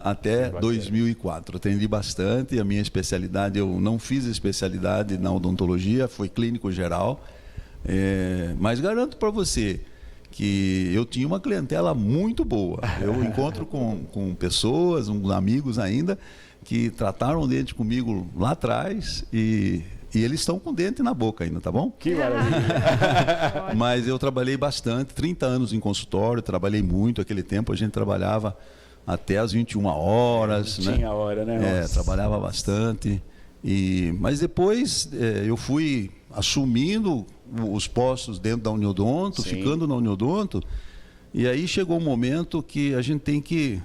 até 2004. Atendi bastante. A minha especialidade, eu não fiz especialidade na odontologia, foi clínico geral. Mas garanto para você que eu tinha uma clientela muito boa. Eu encontro com pessoas, uns amigos ainda, que trataram o dente comigo lá atrás e eles estão com dente na boca ainda, tá bom? Que maravilha! Mas eu trabalhei bastante, 30 anos em consultório, trabalhei muito. Aquele tempo a gente trabalhava até às 21 horas. Não tinha hora, né? Trabalhava bastante. Mas depois eu fui assumindo os postos dentro da Uniodonto, ficando na Uniodonto. E aí chegou um momento que a gente tem que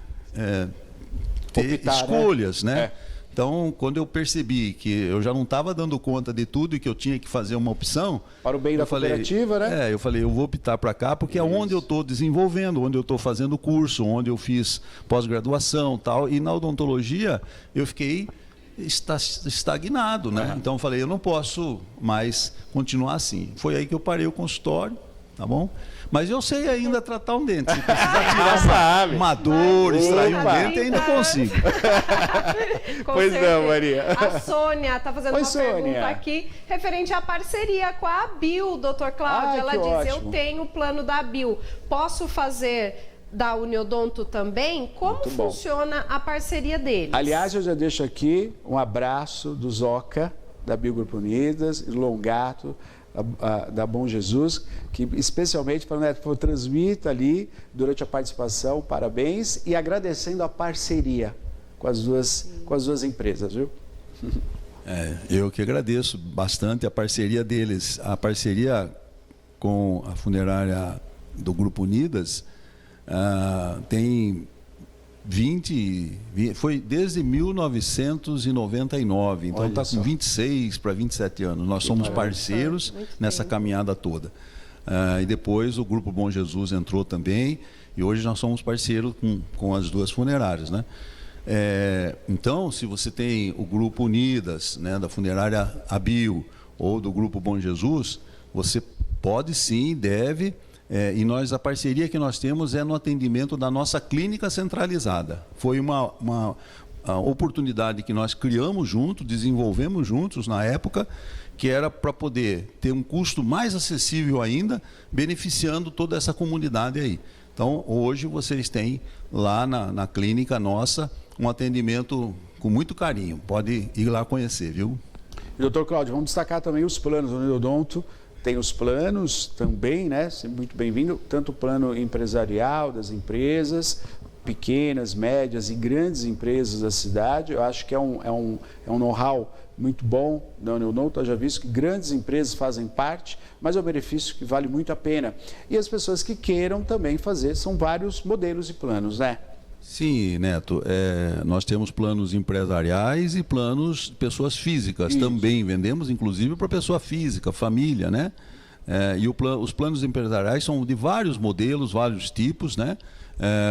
ter escolhas, né? Então, quando eu percebi que eu já não estava dando conta de tudo e que eu tinha que fazer uma opção... Para o bem da cooperativa, né? Eu falei, eu vou optar para cá, porque é onde eu estou desenvolvendo, onde eu estou fazendo curso, onde eu fiz pós-graduação e tal. E na odontologia, eu fiquei estagnado, né? Então, eu falei, eu não posso mais continuar assim. Foi aí que eu parei o consultório tá bom? Mas eu sei ainda tratar um dente. Se precisar tirar uma dor, extrair um dente, ainda consigo. Pois não, Maria. A Sônia está fazendo uma Sônia. pergunta aqui referente à parceria com a Abil, doutor Cláudio. Ela diz, ótimo. eu tenho o plano da Abil, posso fazer da Uniodonto também? Como Muito bom. funciona a parceria deles? Aliás, eu já deixo aqui um abraço do Zoca, da Abil Grupo Unidas, e do Longato, da Bom Jesus, que especialmente para o Neto transmita ali durante a participação, parabéns, e agradecendo a parceria com as duas empresas, viu? Eu que agradeço bastante a parceria deles. A parceria com a funerária do Grupo Unidas tem foi desde 1999, então está com 26 para 27 anos. Nós somos parceiros nessa caminhada toda. E depois o Grupo Bom Jesus entrou também, e hoje nós somos parceiros com as duas funerárias, né? Então, se você tem o Grupo Unidas, né, da funerária Abil, ou do Grupo Bom Jesus, você pode sim, deve. E a parceria que nós temos é no atendimento da nossa clínica centralizada. Foi uma oportunidade que nós criamos juntos, desenvolvemos juntos na época, que era para poder ter um custo mais acessível ainda, beneficiando toda essa comunidade aí. Então, hoje vocês têm lá na clínica nossa um atendimento com muito carinho. Pode ir lá conhecer, viu? E, doutor Cláudio, vamos destacar também os planos do Uniodonto. Tem os planos também, né? Muito bem-vindo, tanto o plano empresarial das empresas, pequenas, médias e grandes empresas da cidade. Eu acho que é um know-how muito bom da Uniodonto. Eu já visto que grandes empresas fazem parte, mas é um benefício que vale muito a pena. E as pessoas que queiram também fazer, são vários modelos e planos, né? Sim, Neto. Nós temos planos empresariais e planos de pessoas físicas. Isso. Também vendemos, inclusive, para pessoa física, família, né? Os planos empresariais são de vários modelos, vários tipos, né?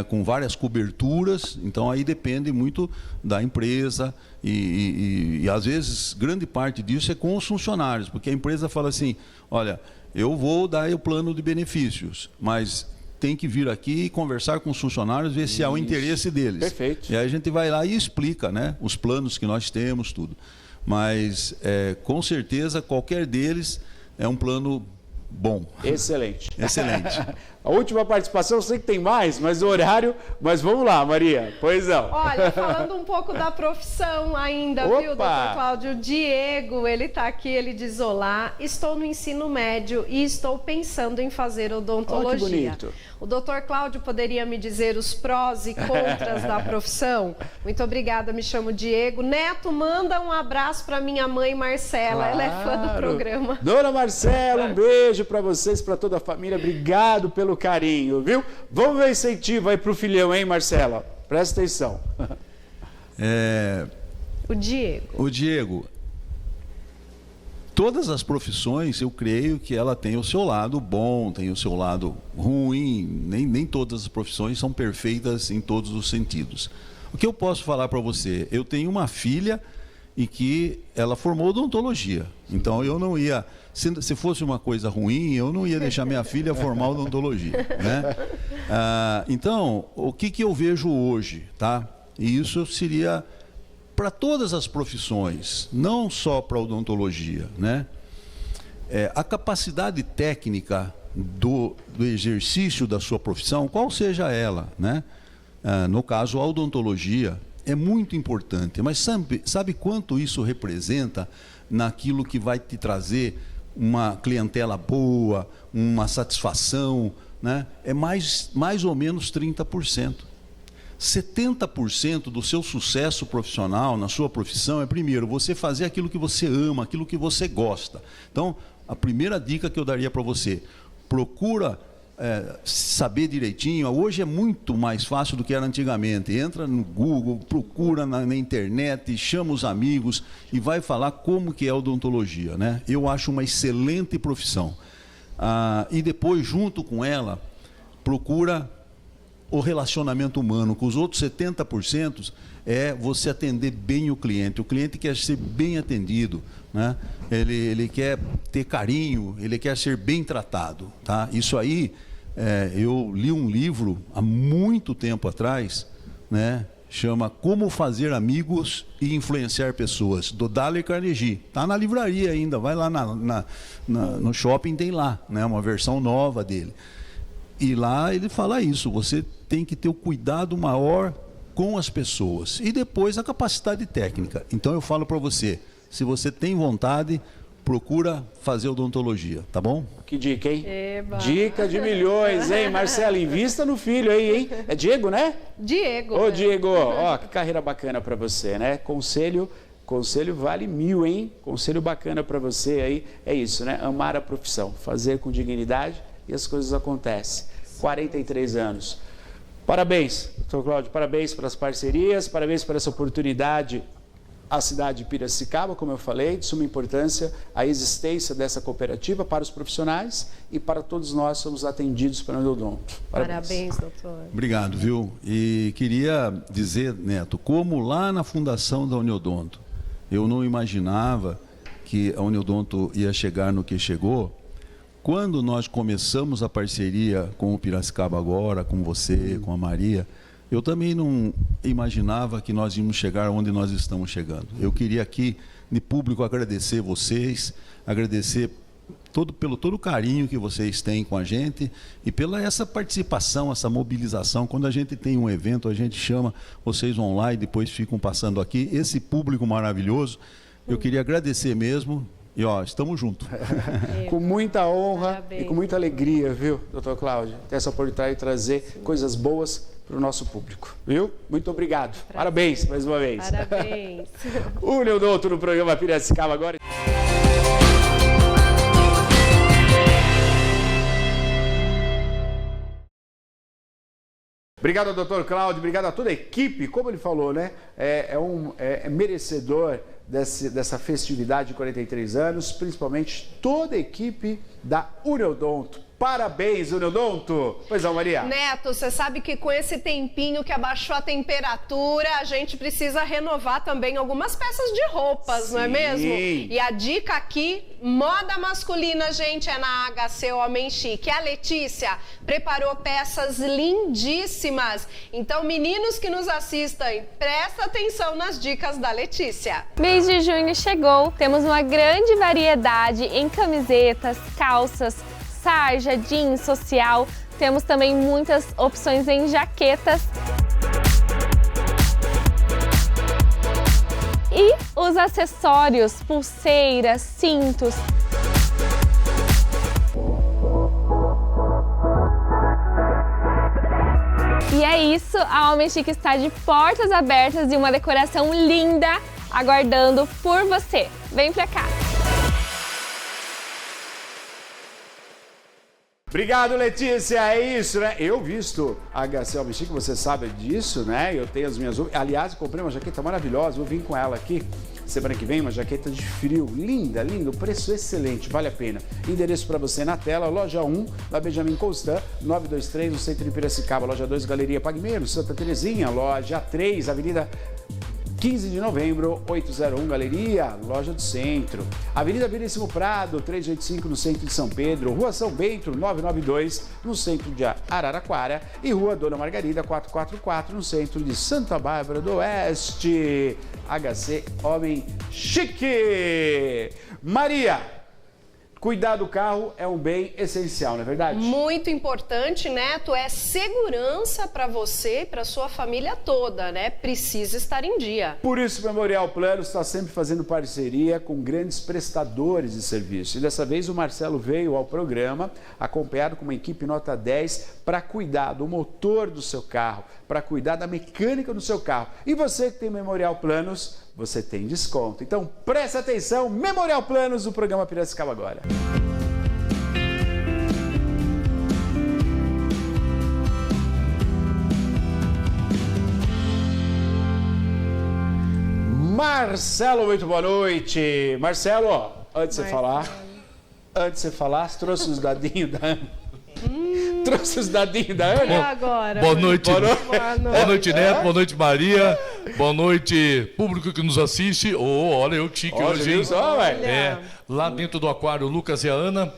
Com várias coberturas. Então, aí depende muito da empresa e às vezes, grande parte disso é com os funcionários, porque a empresa fala assim, olha, eu vou dar o plano de benefícios, mas tem que vir aqui e conversar com os funcionários, ver se há o interesse deles. Perfeito. E aí a gente vai lá e explica, né, os planos que nós temos, tudo. Mas, com certeza, qualquer deles é um plano bom. Excelente. Excelente. A última participação, eu sei que tem mais, mas o horário... Mas vamos lá, Maria. Pois não. Olha, falando um pouco da profissão ainda, Opa! Viu, doutor Cláudio? O Diego, ele está aqui, ele diz, olá, estou no ensino médio e estou pensando em fazer odontologia. Oh, que bonito. O doutor Cláudio poderia me dizer os prós e contras da profissão? Muito obrigada, me chamo Diego. Neto, manda um abraço para minha mãe Marcela, ela é fã do programa. Dona Marcela, um beijo para vocês, para toda a família. Obrigado pelo carinho, viu? Vamos ver incentivo aí pro filhão, hein, Marcela? Presta atenção. O Diego, todas as profissões, eu creio que ela tem o seu lado bom, tem o seu lado ruim. Nem todas as profissões são perfeitas em todos os sentidos. O que eu posso falar para você? Eu tenho uma filha e que ela formou odontologia. Então, eu não ia... Se fosse uma coisa ruim, eu não ia deixar minha filha formar odontologia, né? Então, o que eu vejo hoje, tá? E isso seria para todas as profissões, não só para a odontologia, né? A capacidade técnica do exercício da sua profissão, qual seja ela, né? No caso, a odontologia é muito importante, mas sabe quanto isso representa naquilo que vai te trazer uma clientela boa, uma satisfação, né? É mais ou menos 30%. 70% do seu sucesso profissional na sua profissão é, primeiro, você fazer aquilo que você ama, aquilo que você gosta. Então, a primeira dica que eu daria para você, procura saber direitinho. Hoje é muito mais fácil do que era antigamente. Entra no Google, procura na internet, chama os amigos e vai falar como que é a odontologia, né? Eu acho uma excelente profissão. E depois, junto com ela, procura o relacionamento humano, com os outros 70% é você atender bem o cliente quer ser bem atendido, né? Ele quer ter carinho, ele quer ser bem tratado, tá? Isso aí, eu li um livro há muito tempo atrás, né? Chama Como Fazer Amigos e Influenciar Pessoas, do Dale Carnegie. Está na livraria ainda, vai lá no shopping, tem lá, né? Uma versão nova dele. E lá ele fala isso, você tem que ter o cuidado maior com as pessoas. E depois a capacidade técnica. Então eu falo para você, se você tem vontade, procura fazer odontologia, tá bom? Que dica, hein? Eba. Dica de milhões, hein? Marcelo, invista no filho aí, hein? É Diego, né? Diego. Ô, Diego, ó, que carreira bacana para você, né? Conselho vale 1000, hein? Conselho bacana para você aí, é isso, né? Amar a profissão, fazer com dignidade e as coisas acontecem. 43 anos. Parabéns, doutor Cláudio, parabéns pelas parcerias, parabéns por essa oportunidade. A cidade de Piracicaba, como eu falei, de suma importância a existência dessa cooperativa para os profissionais e para todos nós somos atendidos pela Uniodonto. Parabéns, doutor. Obrigado, viu? E queria dizer, Neto, como lá na fundação da Uniodonto, eu não imaginava que a Uniodonto ia chegar no que chegou. Quando nós começamos a parceria com o Piracicaba Agora, com você, com a Maria, eu também não imaginava que nós íamos chegar onde nós estamos chegando. Eu queria aqui, de público, agradecer vocês, agradecer pelo todo o carinho que vocês têm com a gente e pela essa participação, essa mobilização. Quando a gente tem um evento, a gente chama, vocês vão lá e depois ficam passando aqui. Esse público maravilhoso, eu queria agradecer mesmo. E ó, estamos juntos. Com muita honra Parabéns. e com muita alegria, viu, doutor Cláudio? Ter essa oportunidade de trazer coisas boas para o nosso público, viu? Muito obrigado. Parabéns mais uma vez. Parabéns. O Uniodonto no programa Piracicaba Agora. Obrigado ao doutor Cláudio, obrigado a toda a equipe, como ele falou, né? É merecedor dessa festividade de 43 anos, principalmente toda a equipe da Uniodonto. Parabéns, Uniodonto! Pois não, Maria? Neto, você sabe que com esse tempinho que abaixou a temperatura, a gente precisa renovar também algumas peças de roupas, não é mesmo? E a dica aqui, moda masculina, gente, é na HC Homem Chique. A Letícia preparou peças lindíssimas. Então, meninos que nos assistem, presta atenção nas dicas da Letícia. Mês de junho chegou, temos uma grande variedade em camisetas, calças, sarja, jeans, social. Temos também muitas opções em jaquetas. E os acessórios, pulseiras, cintos. E é isso, a Homem Chique está de portas abertas e uma decoração linda aguardando por você. Vem pra cá! Obrigado, Letícia, é isso, né? Eu visto a HC Homem Chique, você sabe disso, né? Eu tenho as minhas... Aliás, eu comprei uma jaqueta maravilhosa, vou vir com ela aqui semana que vem, uma jaqueta de frio, linda, linda, o preço excelente, vale a pena. Endereço para você na tela, loja 1, da Benjamin Constant, 923, no centro de Piracicaba, loja 2, Galeria Pague Menos, Santa Terezinha, loja 3, Avenida 15 de novembro, 801 Galeria, loja do centro. Avenida Veríssimo Prado, 385 no centro de São Pedro. Rua São Bento, 992 no centro de Araraquara. E Rua Dona Margarida, 444 no centro de Santa Bárbara do Oeste. HC Homem Chique. Maria, cuidar do carro é um bem essencial, não é verdade? Muito importante, Neto, é segurança para você e para sua família toda, né? Precisa estar em dia. Por isso, o Memorial Planos está sempre fazendo parceria com grandes prestadores de serviço. E dessa vez o Marcelo veio ao programa, acompanhado com uma equipe nota 10, para cuidar do motor do seu carro, para cuidar da mecânica do seu carro. E você que tem Memorial Planos, você tem desconto. Então, preste atenção, Memorial Planos do programa Piracicaba Agora. Marcelo, muito boa noite. Marcelo, antes de você falar, você trouxe os dadinhos da... Trouxe os dadinhos da E Ana? agora? Boa noite. Boa noite, Neto. Boa noite, Maria. É. Boa noite, público que nos assiste. Olha, eu tique hoje, hein? Viu só, velho? Lá dentro do aquário, o Lucas e a Ana.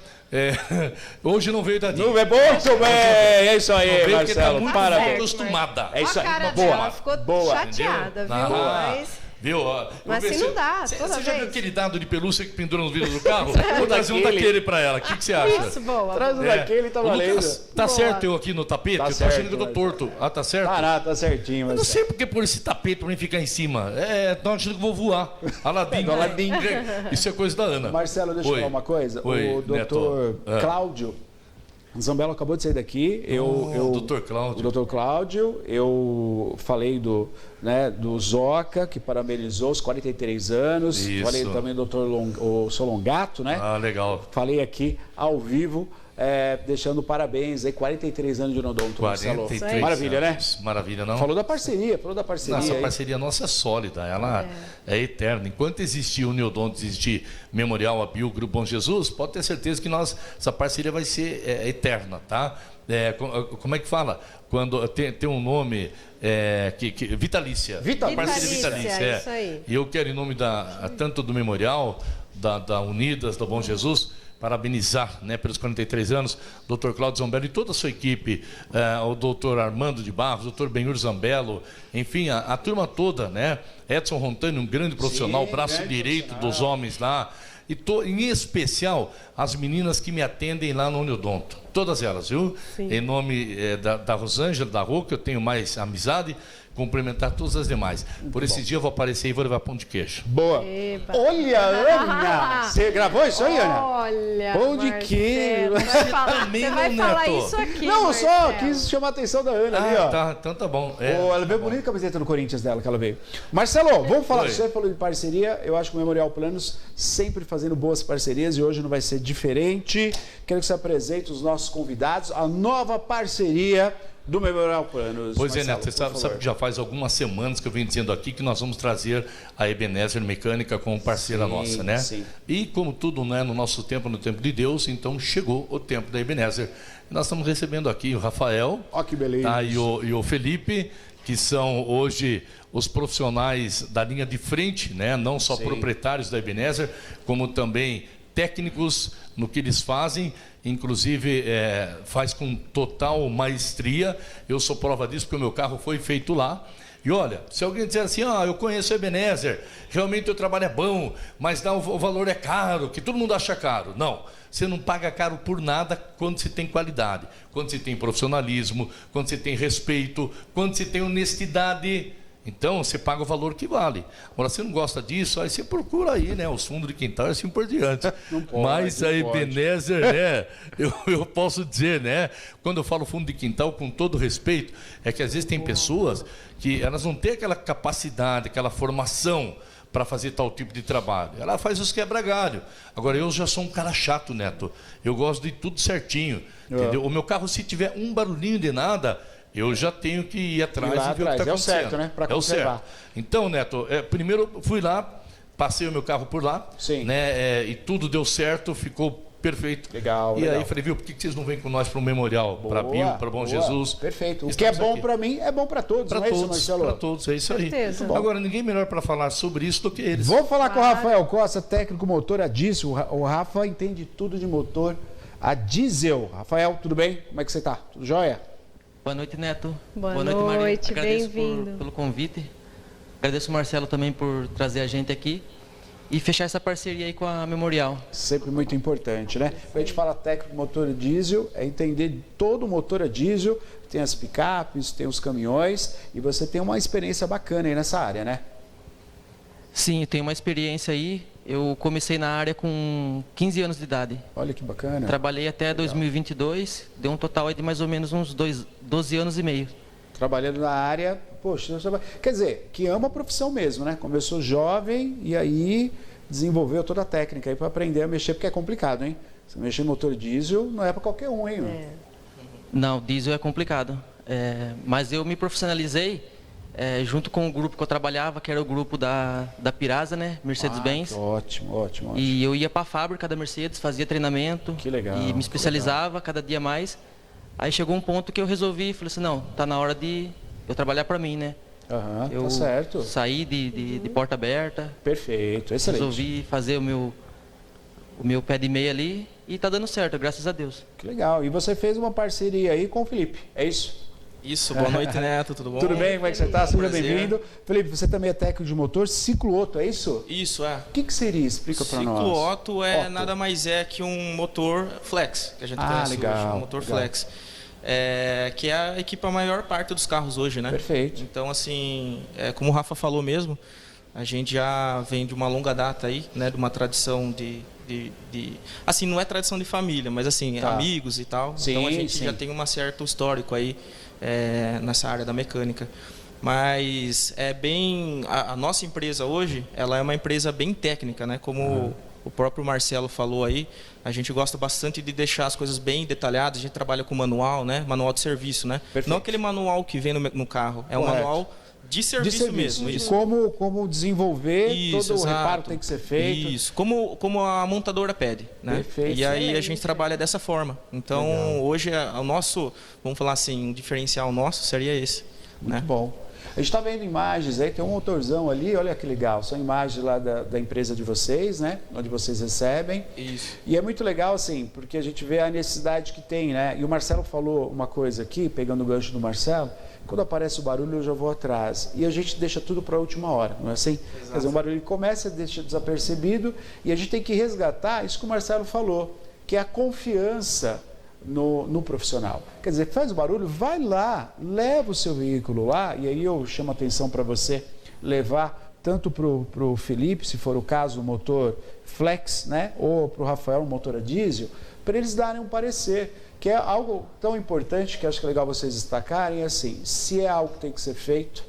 Hoje não veio dadinho. Não é muito bem. É isso aí, Não veio porque tá Marcelo. muito Parabéns. acostumada. É isso A aí. cara Boa. dela ficou Boa. chateada, viu? Ah, Mas... viu? Mas Vamos ver se não dá, Você toda já viu vez. aquele dado de pelúcia que pendura no vidro do carro? Vou trazer um daquele pra ela. O que você acha? Isso, boa. Traz um daquele, tá Ô, valendo. Lucas, tá Boa. certo eu aqui no tapete? Tá Eu tô achando certo, que eu tô mas- torto. Ah, tá certo? Tá certinho. Eu não Mas... sei porque por esse tapete pra mim ficar em cima. Tô achando que vou voar. Aladim. Aladim. Isso é coisa da Ana. Marcelo, deixa eu Oi. falar uma coisa. Oi, O doutor Neto. Cláudio Zambello acabou de sair daqui. Dr. Cláudio. O Dr. Cláudio, eu falei do Zoca, que parabenizou os 43 anos. Isso. Falei também do Dr. Solongato, né? Ah, legal. Falei aqui ao vivo, deixando parabéns aí, 43 anos de Odonto, Marcelo. 43 Maravilha, anos. né? Maravilha, não? Falou da parceria Nossa, a aí. parceria nossa é sólida, ela é eterna. Enquanto existir o Neodonto, existir Memorial Abil, Grupo Bom Jesus, pode ter certeza que essa parceria vai ser eterna, tá? Como é que fala? Quando tem um nome vitalícia. Vitalícia. Parceria isso aí. E eu quero, em nome tanto do Memorial, da Unidas, do Bom Jesus, parabenizar, né, pelos 43 anos, Dr. Cláudio Zambello e toda a sua equipe, o Dr. Armando de Barros, Dr. Benhur Zambello, enfim, a turma toda, né? Edson Rontani, um grande profissional, braço direito dos homens lá, e em especial as meninas que me atendem lá no Uniodonto, todas elas, viu? Sim. Em nome da Rosângela, da Rô, que eu tenho mais amizade, cumprimentar todas as demais. Por esse dia eu vou aparecer e vou levar pão de queijo. Boa. Eba. Olha, Ana! Você gravou isso aí, Ana? Olha, Pão de Marcelo, queijo. Você também, vai né, falar Neto? isso aqui, Não, só Marcelo. quis chamar a atenção da Ana ali, ó. Tá, então tá bom. Ela veio bonita a camiseta do Corinthians dela que ela veio. Marcelo, vamos falar. Oi. Você falou de parceria. Eu acho que o Memorial Planos sempre fazendo boas parcerias e hoje não vai ser diferente. Quero que você apresente os nossos convidados, a nova parceria do Memorial Planos. Pois Marcelo, Neto, você sabe que já faz algumas semanas que eu venho dizendo aqui que nós vamos trazer a Ebenezer Mecânica como parceira nossa, né? Sim. E como tudo, né, no nosso tempo, no tempo de Deus, então chegou o tempo da Ebenezer. Nós estamos recebendo aqui o Rafael, Ó, que beleza. tá, e o Felipe, que são hoje os profissionais da linha de frente, né? Não só proprietários da Ebenezer, como também técnicos no que eles fazem, inclusive faz com total maestria. Eu sou prova disso porque o meu carro foi feito lá. E olha, se alguém disser assim, eu conheço a Ebenezer, realmente o trabalho é bom, mas o valor é caro, que todo mundo acha caro. Não, você não paga caro por nada quando se tem qualidade, quando se tem profissionalismo, quando se tem respeito, quando se tem honestidade. Então, você paga o valor que vale. Agora, você não gosta disso, aí você procura aí, né? Os fundos de quintal e assim por diante. Mas a Ebenezer, né? Eu posso dizer, né? Quando eu falo fundo de quintal, com todo respeito, é que às vezes tem pessoas que elas não têm aquela capacidade, aquela formação para fazer tal tipo de trabalho. Ela faz os quebra-galho. Agora, eu já sou um cara chato, Neto. Eu gosto de tudo certinho, entendeu? O meu carro, se tiver um barulhinho de nada, eu já tenho que ir atrás e ver o que está acontecendo. É o certo, né? Para conservar. certo. Então, Neto, primeiro fui lá, passei o meu carro por lá, né? E tudo deu certo, ficou perfeito. Legal, E legal. aí falei, viu, por que vocês não vêm com nós para o Memorial, para Bio, para Bom Jesus? Perfeito. O que é bom para mim é bom para todos, Para não é isso, todos, Marcelo? para todos, é isso aí. Certeza. Agora, ninguém melhor para falar sobre isso do que eles. Vou falar com o Rafael Costa, técnico motor a diesel. O Rafa entende tudo de motor a diesel. Rafael, tudo bem? Como é que você está? Tudo jóia? Boa noite, Neto. Boa noite, Maria. noite, Agradeço bem-vindo. pelo convite. Agradeço o Marcelo também por trazer a gente aqui e fechar essa parceria aí com a Memorial. Sempre muito importante, né? Quando a gente fala técnico motor a diesel, é entender todo o motor a diesel, tem as picapes, tem os caminhões, e você tem uma experiência bacana aí nessa área, né? Sim, eu tenho uma experiência aí. Eu comecei na área com 15 anos de idade. Olha que bacana. Trabalhei até 2022, deu um total aí de mais ou menos uns 12 anos e meio. Trabalhando na área, poxa, quer dizer, que ama a profissão mesmo, né? Começou jovem e aí desenvolveu toda a técnica aí para aprender a mexer, porque é complicado, hein? Você mexer em motor diesel não é para qualquer um, hein? Não, diesel é complicado. Mas eu me profissionalizei junto com o grupo que eu trabalhava, que era o grupo da Pirasa, né? Mercedes-Benz. Ótimo, ótimo. E eu ia para a fábrica da Mercedes, fazia treinamento. Que legal. E me especializava cada dia mais. Aí chegou um ponto que eu resolvi, falei assim, não, tá na hora de eu trabalhar para mim, né? Eu tá certo. saí de porta aberta. Perfeito, excelente. Resolvi fazer o meu pé de meia ali e tá dando certo, graças a Deus. Que legal. E você fez uma parceria aí com o Felipe, é isso? Isso, boa noite, Neto, tudo bom? Tudo bem, como é que você está? Seja bem-vindo. Felipe, você também é técnico de motor Ciclo Otto, é isso? Isso, é. O que seria? Explica para nós. Ciclo Otto nada mais é que um motor flex, que a gente conhece legal, hoje, um motor legal. flex. Que equipa a maior parte dos carros hoje, né? Perfeito. Então, assim, como o Rafa falou mesmo, a gente já vem de uma longa data aí, né? De uma tradição assim, não é tradição de família, mas assim, amigos e tal. Sim, então a gente já tem um certo histórico aí nessa área da mecânica. Mas a nossa empresa hoje, ela é uma empresa bem técnica, né? Como o próprio Marcelo falou aí, a gente gosta bastante de deixar as coisas bem detalhadas. A gente trabalha com manual, né? Manual de serviço, né? Perfeito. Não aquele manual que vem no carro, é um manual de serviço mesmo. De Isso. como desenvolver, Isso, todo o exato. reparo tem que ser feito. Isso, como a montadora pede, né? Perfeito. E aí a Excelente. gente trabalha dessa forma. Então, Legal. hoje o nosso, vamos falar assim, um diferencial nosso seria esse. Muito bom. A gente está vendo imagens aí, tem um motorzão ali, olha que legal. São imagens lá da empresa de vocês, né? Onde vocês recebem. Isso. E é muito legal, assim, porque a gente vê a necessidade que tem, né? E o Marcelo falou uma coisa aqui, pegando o gancho do Marcelo, quando aparece o barulho eu já vou atrás. E a gente deixa tudo para a última hora, não é assim? Exato. Quer dizer, um barulho começa, deixa desapercebido, e a gente tem que resgatar isso que o Marcelo falou, que é a confiança no profissional. Quer dizer, faz o barulho, vai lá, leva o seu veículo lá, e aí eu chamo a atenção para você levar tanto para o Felipe, se for o caso, o motor flex, né? Ou para o Rafael, um motor a diesel, para eles darem um parecer, que é algo tão importante que acho que é legal vocês destacarem, assim, se é algo que tem que ser feito,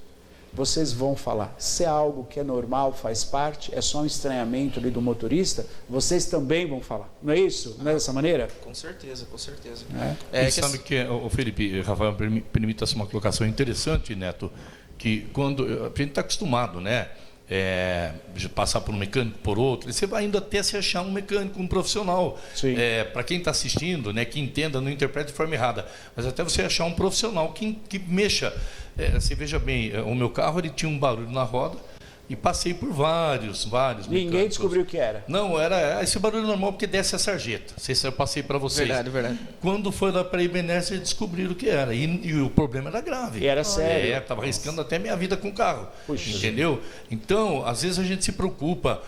vocês vão falar. Se é algo que é normal, faz parte, é só um estranhamento ali do motorista, vocês também vão falar. Não é isso? Não é dessa maneira? Com certeza, com certeza. E sabe que, o Felipe, Rafael, permita-se uma colocação interessante, Neto, que quando a gente está acostumado, né? De passar por um mecânico, por outro, e você vai indo até se achar um mecânico, um profissional. Para quem está assistindo, né, que entenda, não interprete de forma errada, mas até você achar um profissional que mexa. Você veja bem, o meu carro ele tinha um barulho na roda e passei por vários Ninguém mecânicos. descobriu o que era. Não, era esse barulho normal porque desce a sarjeta. Eu passei para vocês. Verdade. Quando foi lá para a Ibenezer, descobriram o que era. E o problema era grave. E era sério. Estava arriscando até minha vida com o carro. Puxa. Entendeu? Então, às vezes a gente se preocupa.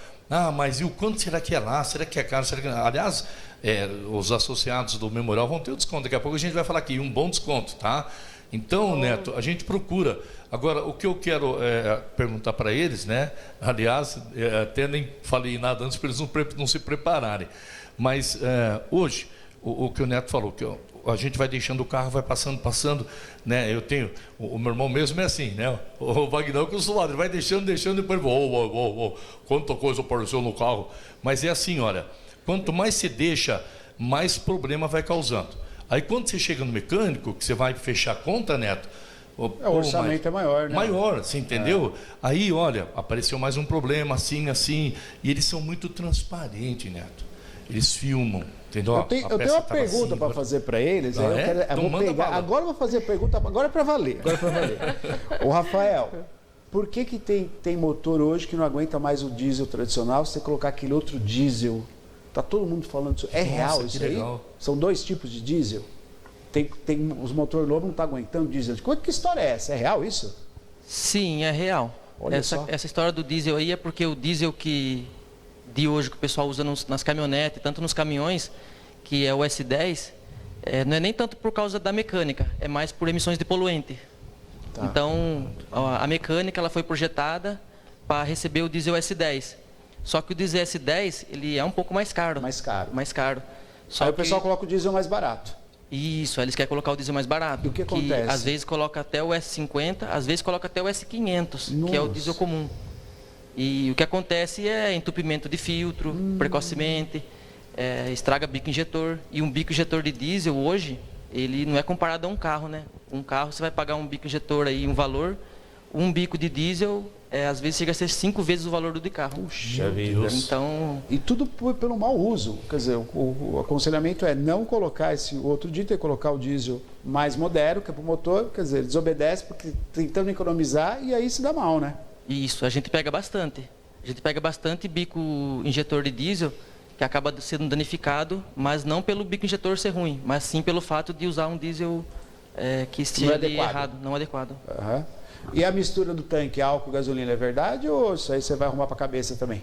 Mas e o quanto será que é lá? Será que é caro? Será que... Aliás, os associados do Memorial vão ter o desconto. Daqui a pouco a gente vai falar aqui, um bom desconto, tá? Então, Neto, a gente procura. Agora, o que eu quero perguntar para eles, né? Aliás, até nem falei nada antes para eles não se prepararem. Mas hoje, o que o Neto falou, que a gente vai deixando o carro, vai passando, né? Eu tenho, o meu irmão mesmo é assim, né? O Wagner que eu sou ele vai deixando, depois, quanta coisa apareceu no carro. Mas é assim, olha, quanto mais você deixa, mais problema vai causando. Aí quando você chega no mecânico, que você vai fechar a conta, Neto, o orçamento é maior, né? Maior, você entendeu? Aí, olha, apareceu mais um problema, assim, e eles são muito transparentes, Neto. Eles filmam, entendeu? Eu tenho uma pergunta para fazer para eles. Agora eu vou fazer a pergunta, agora é para valer. Ô, Rafael, por que tem motor hoje que não aguenta mais o diesel tradicional, se você colocar aquele outro diesel? Tá todo mundo falando isso. É real isso aí? Legal. São dois tipos de diesel? Os motores novos não estão aguentando diesel. Que história é essa? É real isso? Sim, é real. Essa história do diesel aí é porque o diesel de hoje que o pessoal usa nas caminhonetes, tanto nos caminhões, que é o S10, não é nem tanto por causa da mecânica, é mais por emissões de poluente. Tá. Então, a mecânica ela foi projetada para receber o diesel S10. Só que o diesel S10, ele é um pouco mais caro. Mais caro. Só o pessoal coloca o diesel mais barato. Isso, eles querem colocar o diesel mais barato. E o que acontece? Às vezes coloca até o S50, às vezes coloca até o S500, Nossa. Que é o diesel comum. E o que acontece é entupimento de filtro, precocemente, estraga bico injetor. E um bico injetor de diesel hoje, ele não é comparado a um carro, né? Um carro você vai pagar um bico injetor aí, um valor. um bico de diesel às vezes chega a ser 5 vezes o valor do de carro. Puxa vida. Então... E tudo pelo mau uso. Quer dizer, o aconselhamento é não colocar esse outro diesel, e colocar o diesel mais moderno, que é para o motor. Quer dizer, desobedece porque tentando economizar e aí se dá mal, né? Isso, a gente pega bastante. A gente pega bastante bico injetor de diesel que acaba sendo danificado, mas não pelo bico injetor ser ruim, mas sim pelo fato de usar um diesel que esteja errado, não adequado. Uhum. E a mistura do tanque álcool e gasolina é verdade ou isso aí você vai arrumar para a cabeça também?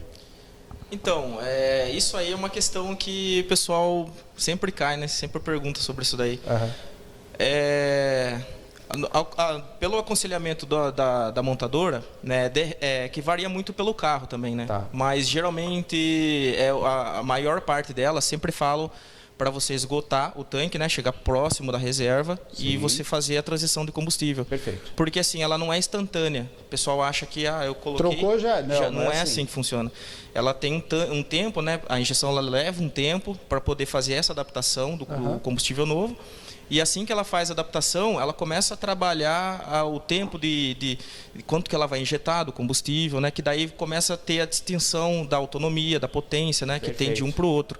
Então, isso aí é uma questão que o pessoal sempre cai, né? Sempre pergunta sobre isso daí. Uhum. Pelo aconselhamento da montadora, né, que varia muito pelo carro também, né? Tá. Mas geralmente a maior parte delas sempre falam para você esgotar o tanque, né, chegar próximo da reserva. Sim. E você fazer a transição de combustível. Perfeito. Porque assim, ela não é instantânea. O pessoal acha que eu coloquei, trocou já não é assim que funciona. Ela tem um tempo, né? A injeção ela leva um tempo para poder fazer essa adaptação do combustível novo. E assim que ela faz a adaptação, ela começa a trabalhar o tempo de quanto que ela vai injetar do combustível, né? Que daí começa a ter a distinção da autonomia, da potência, né? Que tem de um para o outro.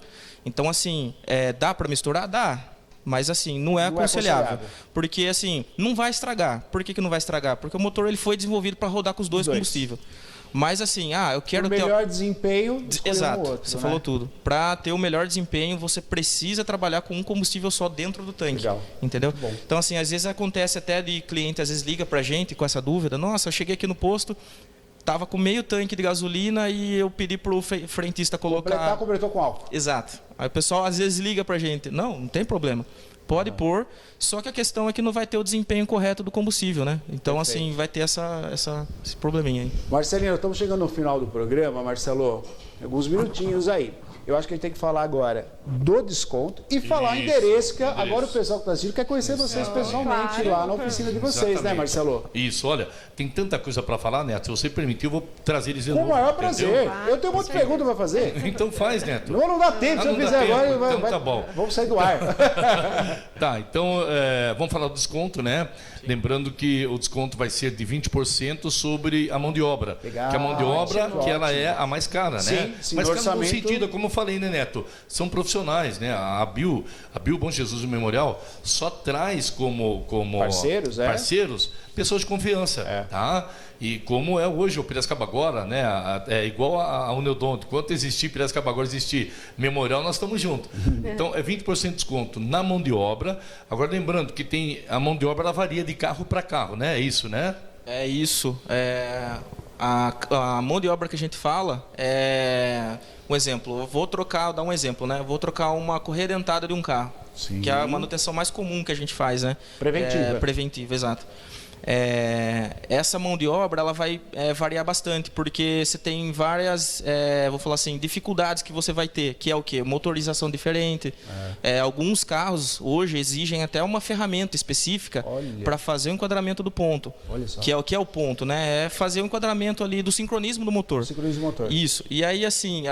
Então, assim, dá para misturar? Dá. Mas, assim, não é aconselhável. Porque, assim, não vai estragar. Por que não vai estragar? Porque o motor ele foi desenvolvido para rodar com os dois combustíveis. Mas assim, eu quero ter... O melhor desempenho... Exato, um outro, você falou tudo. Para ter o melhor desempenho, você precisa trabalhar com um combustível só dentro do tanque. Legal. Entendeu? Então, assim, às vezes acontece até de cliente, às vezes liga pra gente com essa dúvida. Nossa, eu cheguei aqui no posto, tava com meio tanque de gasolina e eu pedi pro frentista colocar... Completou com álcool. Exato. Aí o pessoal às vezes liga pra gente. Não tem problema. Pode pôr, só que a questão é que não vai ter o desempenho correto do combustível, né? Então, assim, vai ter esse probleminha aí. Marcelinho, estamos chegando no final do programa, Marcelo. Alguns minutinhos aí. Eu acho que a gente tem que falar agora do desconto e falar endereço, que agora o pessoal que está assistindo quer conhecer vocês pessoalmente lá na oficina de vocês, né, Marcelo? Isso, olha, tem tanta coisa para falar, Neto. Se você permitir, eu vou trazer eles de novo. Com o maior prazer. Eu tenho muita pergunta para fazer. Então faz, Neto. Não dá tempo, se eu fizer agora, então tá bom. Vamos sair do ar. Tá, então vamos falar do desconto, né? Sim. Lembrando que o desconto vai ser de 20% sobre a mão de obra. Legal. Que a mão de obra, que ela é a mais cara, né? Sim, mas cara, no sentido, como eu falei, né, Neto? São profissionais, né? A Bio Bom Jesus Memorial só traz como parceiros pessoas de confiança, tá? E como é hoje o Piracicaba agora, né? É igual a Uneodonto. Enquanto existir Piracicaba agora, existir Memorial, nós estamos juntos. Então, é 20% de desconto na mão de obra. Agora, lembrando que a mão de obra ela varia de carro para carro, né? É isso, né? É isso. A mão de obra que a gente fala um exemplo. Eu vou dar um exemplo, né? Vou trocar uma correia dentada de um carro. Sim. Que é a manutenção mais comum que a gente faz, né? Preventiva, exato. Essa mão de obra ela vai variar bastante, porque você tem várias, vou falar assim, dificuldades que você vai ter, que é o quê? Motorização diferente. Alguns carros hoje exigem até uma ferramenta específica para fazer o enquadramento do ponto. Que é o ponto, né? É fazer o enquadramento ali do sincronismo do motor. Sincronismo do motor. Isso. E aí, assim,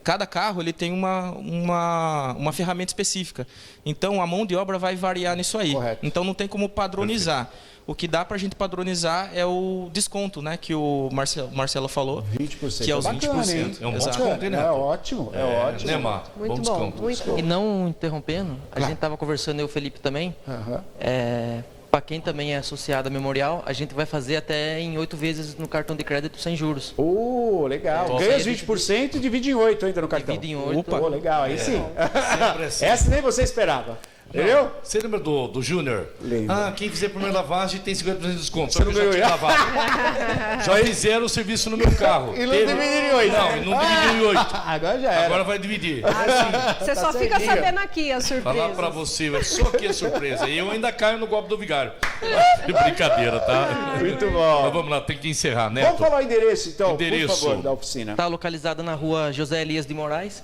cada carro ele tem uma ferramenta específica. Então, a mão de obra vai variar nisso aí. Correto. Então, não tem como padronizar. Perfeito. O que dá para a gente padronizar é o desconto, né? Que o Marcelo falou. 20%. Que é os 20%. Hein? É um bom desconto, né? É ótimo, ótimo. Né, Mar? Muito bom desconto. Muito bom. E não interrompendo, a gente estava conversando, eu e o Felipe também. Para quem também é associado a Memorial, a gente vai fazer até em 8 vezes no cartão de crédito sem juros. Legal. Ganha os 20% e divide em 8 ainda no cartão. Divide em 8. Opa, legal. Aí sim. Assim. Essa nem você esperava. Entendeu? Você lembra do Júnior? Quem fizer a primeira lavagem tem 50% de desconto. Você não ganhou já fizeram o serviço no meu carro. E não dividiram em 8. Não, e não dividiu em 8. Agora já era. Agora vai dividir. Você só fica sabendo aqui a surpresa. Falar pra você, só que é surpresa. E eu ainda caio no golpe do vigário. Brincadeira, tá? Muito bom. Mas vamos lá, tem que encerrar, né? Vamos falar o endereço, então, por favor, da oficina. Está localizada na rua José Elias de Moraes,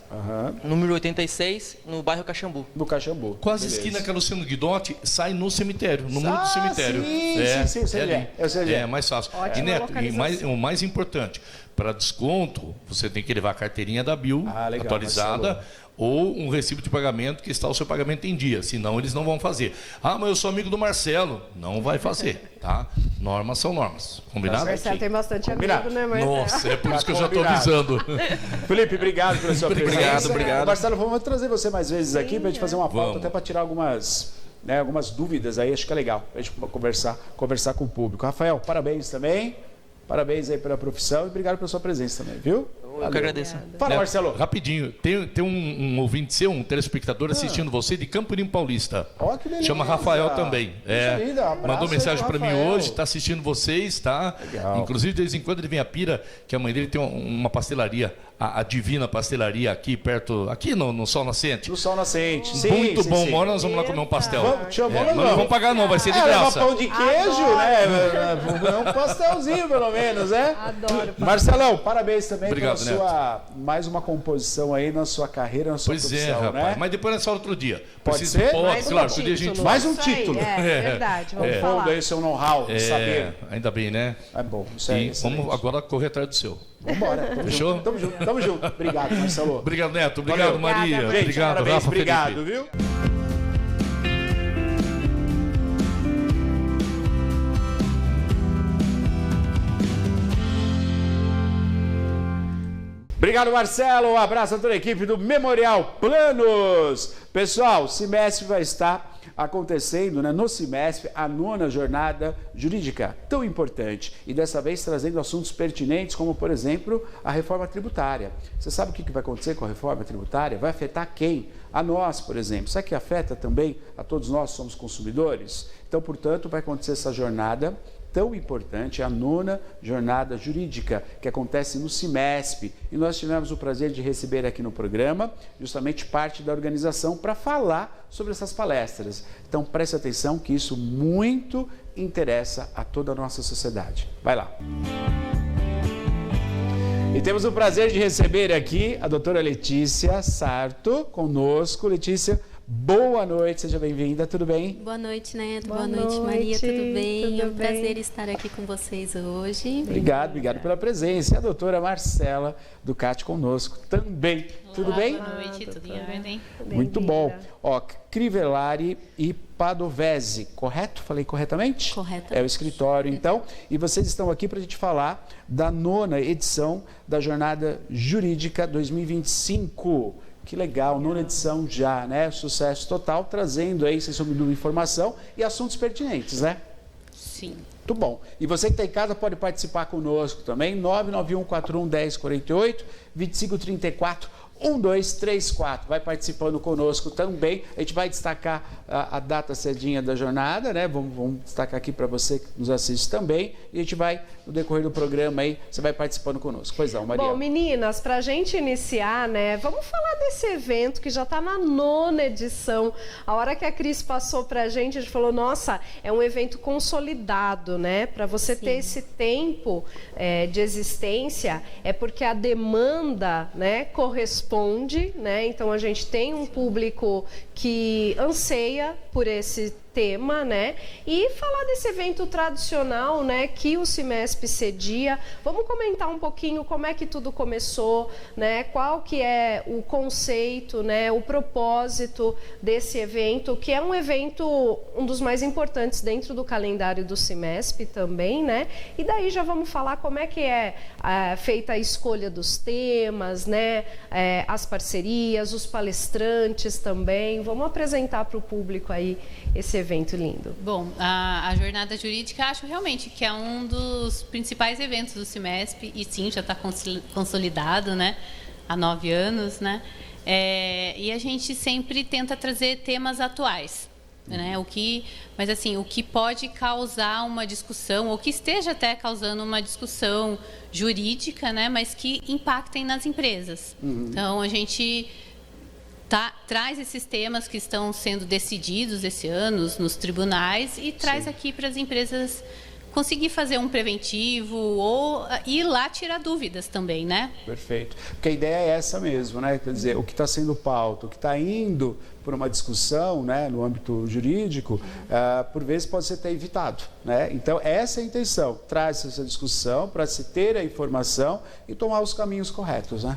número 86, no bairro Caxambu. No Caxambu. Quase esquina que é Luciano Guidotti, sai no cemitério, no muro do cemitério. Sim, é mais fácil. E Neto, o mais importante, para desconto, você tem que levar a carteirinha da Bio, atualizada, ou um recibo de pagamento que está o seu pagamento em dia, senão eles não vão fazer. Ah, mas eu sou amigo do Marcelo. Não vai fazer, tá? Normas são normas. Combinado? O Marcelo tem bastante amigo, né, Marcelo? Nossa, é por isso que eu já estou avisando. Felipe, obrigado pela sua presença. Obrigado. Marcelo, vamos trazer você mais vezes aqui para a gente fazer uma pauta, até para tirar algumas dúvidas aí, acho que é legal, para a gente conversar com o público. Rafael, parabéns também. Parabéns aí pela profissão e obrigado pela sua presença também, viu? Eu que agradeço. Fala, Marcelo. Rapidinho, tem um ouvinte seu, um telespectador assistindo você de Campo Limpo Paulista. Ó, que beleza. Chama Rafael também. Mandou mensagem para mim hoje, está assistindo vocês, tá? Legal. Inclusive, de vez em quando ele vem a Pira, que a mãe dele tem uma pastelaria, a Divina Pastelaria aqui perto, aqui no Sol Nascente. No Sol Nascente, sim. Muito bom, sim. Mora, nós vamos lá comer um pastel. Não vamos pagar não, vai ser de graça. Pão de queijo, né? Um pastelzinho pelo menos, né? Adoro. Marcelão, parabéns também Obrigado, pela sua, mais uma composição aí na sua carreira, na sua profissão, rapaz. né? Mas depois é só outro dia. Pode ser? Pode, claro, outro dia a gente mais um título. É verdade, vamos falar. Aí o seu know-how, saber. Ainda bem, né? É bom, isso aí. Vamos agora correr atrás do seu. Vambora. Fechou? Tamo junto. Obrigado, Marcelo. Obrigado, Neto. Obrigado, Valeu. Maria. Gente, obrigado, parabéns, Rafa, obrigado, Felipe. viu? Obrigado, Marcelo. Um abraço a toda a equipe do Memorial Planos. Pessoal, o Cimesp vai estar acontecendo, né, no Cimesp, a 9ª jornada jurídica, tão importante. E dessa vez trazendo assuntos pertinentes, como, por exemplo, a reforma tributária. Você sabe o que vai acontecer com a reforma tributária? Vai afetar quem? A nós, por exemplo. Sabe que afeta também a todos nós que somos consumidores? Então, portanto, vai acontecer essa jornada tão importante, a 9ª jornada jurídica, que acontece no Cimesp. E nós tivemos o prazer de receber aqui no programa justamente parte da organização para falar sobre essas palestras. Então preste atenção que isso muito interessa a toda a nossa sociedade. Vai lá. E temos o prazer de receber aqui a doutora Letícia Sarto conosco. Letícia, boa noite, seja bem-vinda, tudo bem? Boa noite, Neto. Boa noite, Maria, tudo bem? É um prazer estar aqui com vocês hoje. Obrigado pela presença. E a doutora Marcela Ducati conosco também. Olá, tudo bem? Boa noite, tudo em ordem? Muito bom. Ó, Crivellari e Padovese, correto? Falei corretamente? Correto. É o escritório, então. E vocês estão aqui para a gente falar da 9ª edição da Jornada Jurídica 2025. Que legal, 9ª edição já, né? Sucesso total, trazendo aí, sem sombra de dúvida, informação e assuntos pertinentes, né? Sim. Muito bom. E você que está em casa pode participar conosco também, 991411048, 2534-1234. Vai participando conosco também. A gente vai destacar a data cedinha da jornada, né? Vamos destacar aqui para você que nos assiste também. E a gente vai, no decorrer do programa aí, você vai participando conosco. Pois não, Maria. Bom, meninas, para a gente iniciar, né? Vamos falar desse evento que já está na 9ª edição. A hora que a Cris passou para a gente falou, nossa, é um evento consolidado, né? Para você ter esse tempo de existência, é porque a demanda, né, corresponde, né? Então a gente tem um público que anseia por esse tema, né? E falar desse evento tradicional, né, que o Cimesp cedia. Vamos comentar um pouquinho como é que tudo começou, né? Qual que é o conceito, né, o propósito desse evento, que é um evento, um dos mais importantes dentro do calendário do Cimesp também, né? E daí já vamos falar como é que é feita a escolha dos temas, né? As parcerias, os palestrantes também. Vamos apresentar para o público aí esse evento lindo. Bom, a Jornada Jurídica acho realmente que é um dos principais eventos do Cimesp e sim, já está consolidado, né? Há 9 anos, né? E a gente sempre tenta trazer temas atuais, né? Mas assim, o que pode causar uma discussão, ou que esteja até causando uma discussão jurídica, né? Mas que impactem nas empresas. Então, a gente traz esses temas que estão sendo decididos esse ano nos tribunais e traz aqui para as empresas conseguir fazer um preventivo ou ir lá tirar dúvidas também, né? Perfeito. Porque a ideia é essa mesmo, né? Quer dizer, o que está sendo pauta, o que está indo por uma discussão, né, no âmbito jurídico, por vezes pode ser até evitado, né? Então, essa é a intenção. Traz essa discussão para se ter a informação e tomar os caminhos corretos, né?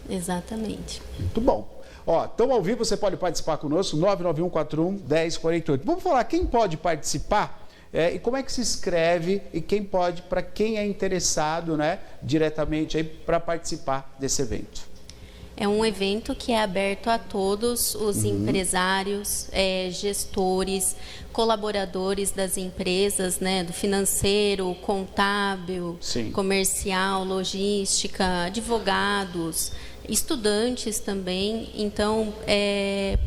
Exatamente. Muito bom. Ó, então ao vivo você pode participar conosco, 99141-1048. Vamos falar quem pode participar e como é que se inscreve e quem pode, para quem é interessado, né, diretamente aí para participar desse evento. É um evento que é aberto a todos os empresários, gestores, colaboradores das empresas, né, do financeiro, contábil, comercial, logística, advogados, estudantes também. Então,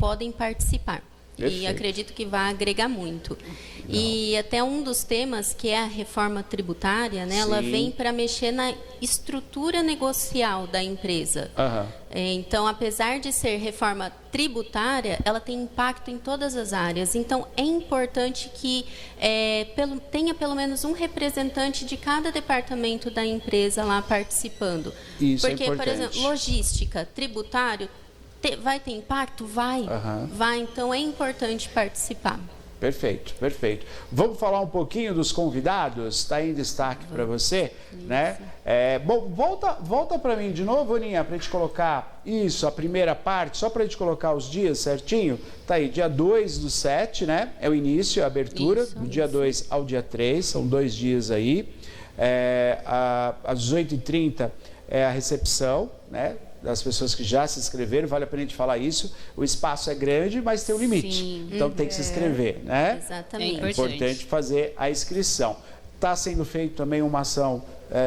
podem participar. Perfeito. E acredito que vai agregar muito. E até um dos temas, que é a reforma tributária, né, ela vem para mexer na estrutura negocial da empresa. Então, apesar de ser reforma tributária, ela tem impacto em todas as áreas. Então, é importante que tenha pelo menos um representante de cada departamento da empresa lá participando. Isso Porque, é importante. por exemplo, logística, tributário, vai ter impacto? Vai. Vai, então é importante participar. Perfeito, perfeito. Vamos falar um pouquinho dos convidados? Está aí em destaque para você, né? Bom, volta para mim de novo, Aninha, para a gente colocar isso, a primeira parte, só para a gente colocar os dias certinho. Tá aí, dia 2/7, né? É o início, a abertura, do dia 2 ao dia 3, são 2 dias aí. Às 18h30 é a recepção, né? Das pessoas que já se inscreveram, vale a pena a gente falar isso. O espaço é grande, mas tem um limite. Então tem que se inscrever, né? Exatamente. É importante fazer a inscrição. Está sendo feita também uma ação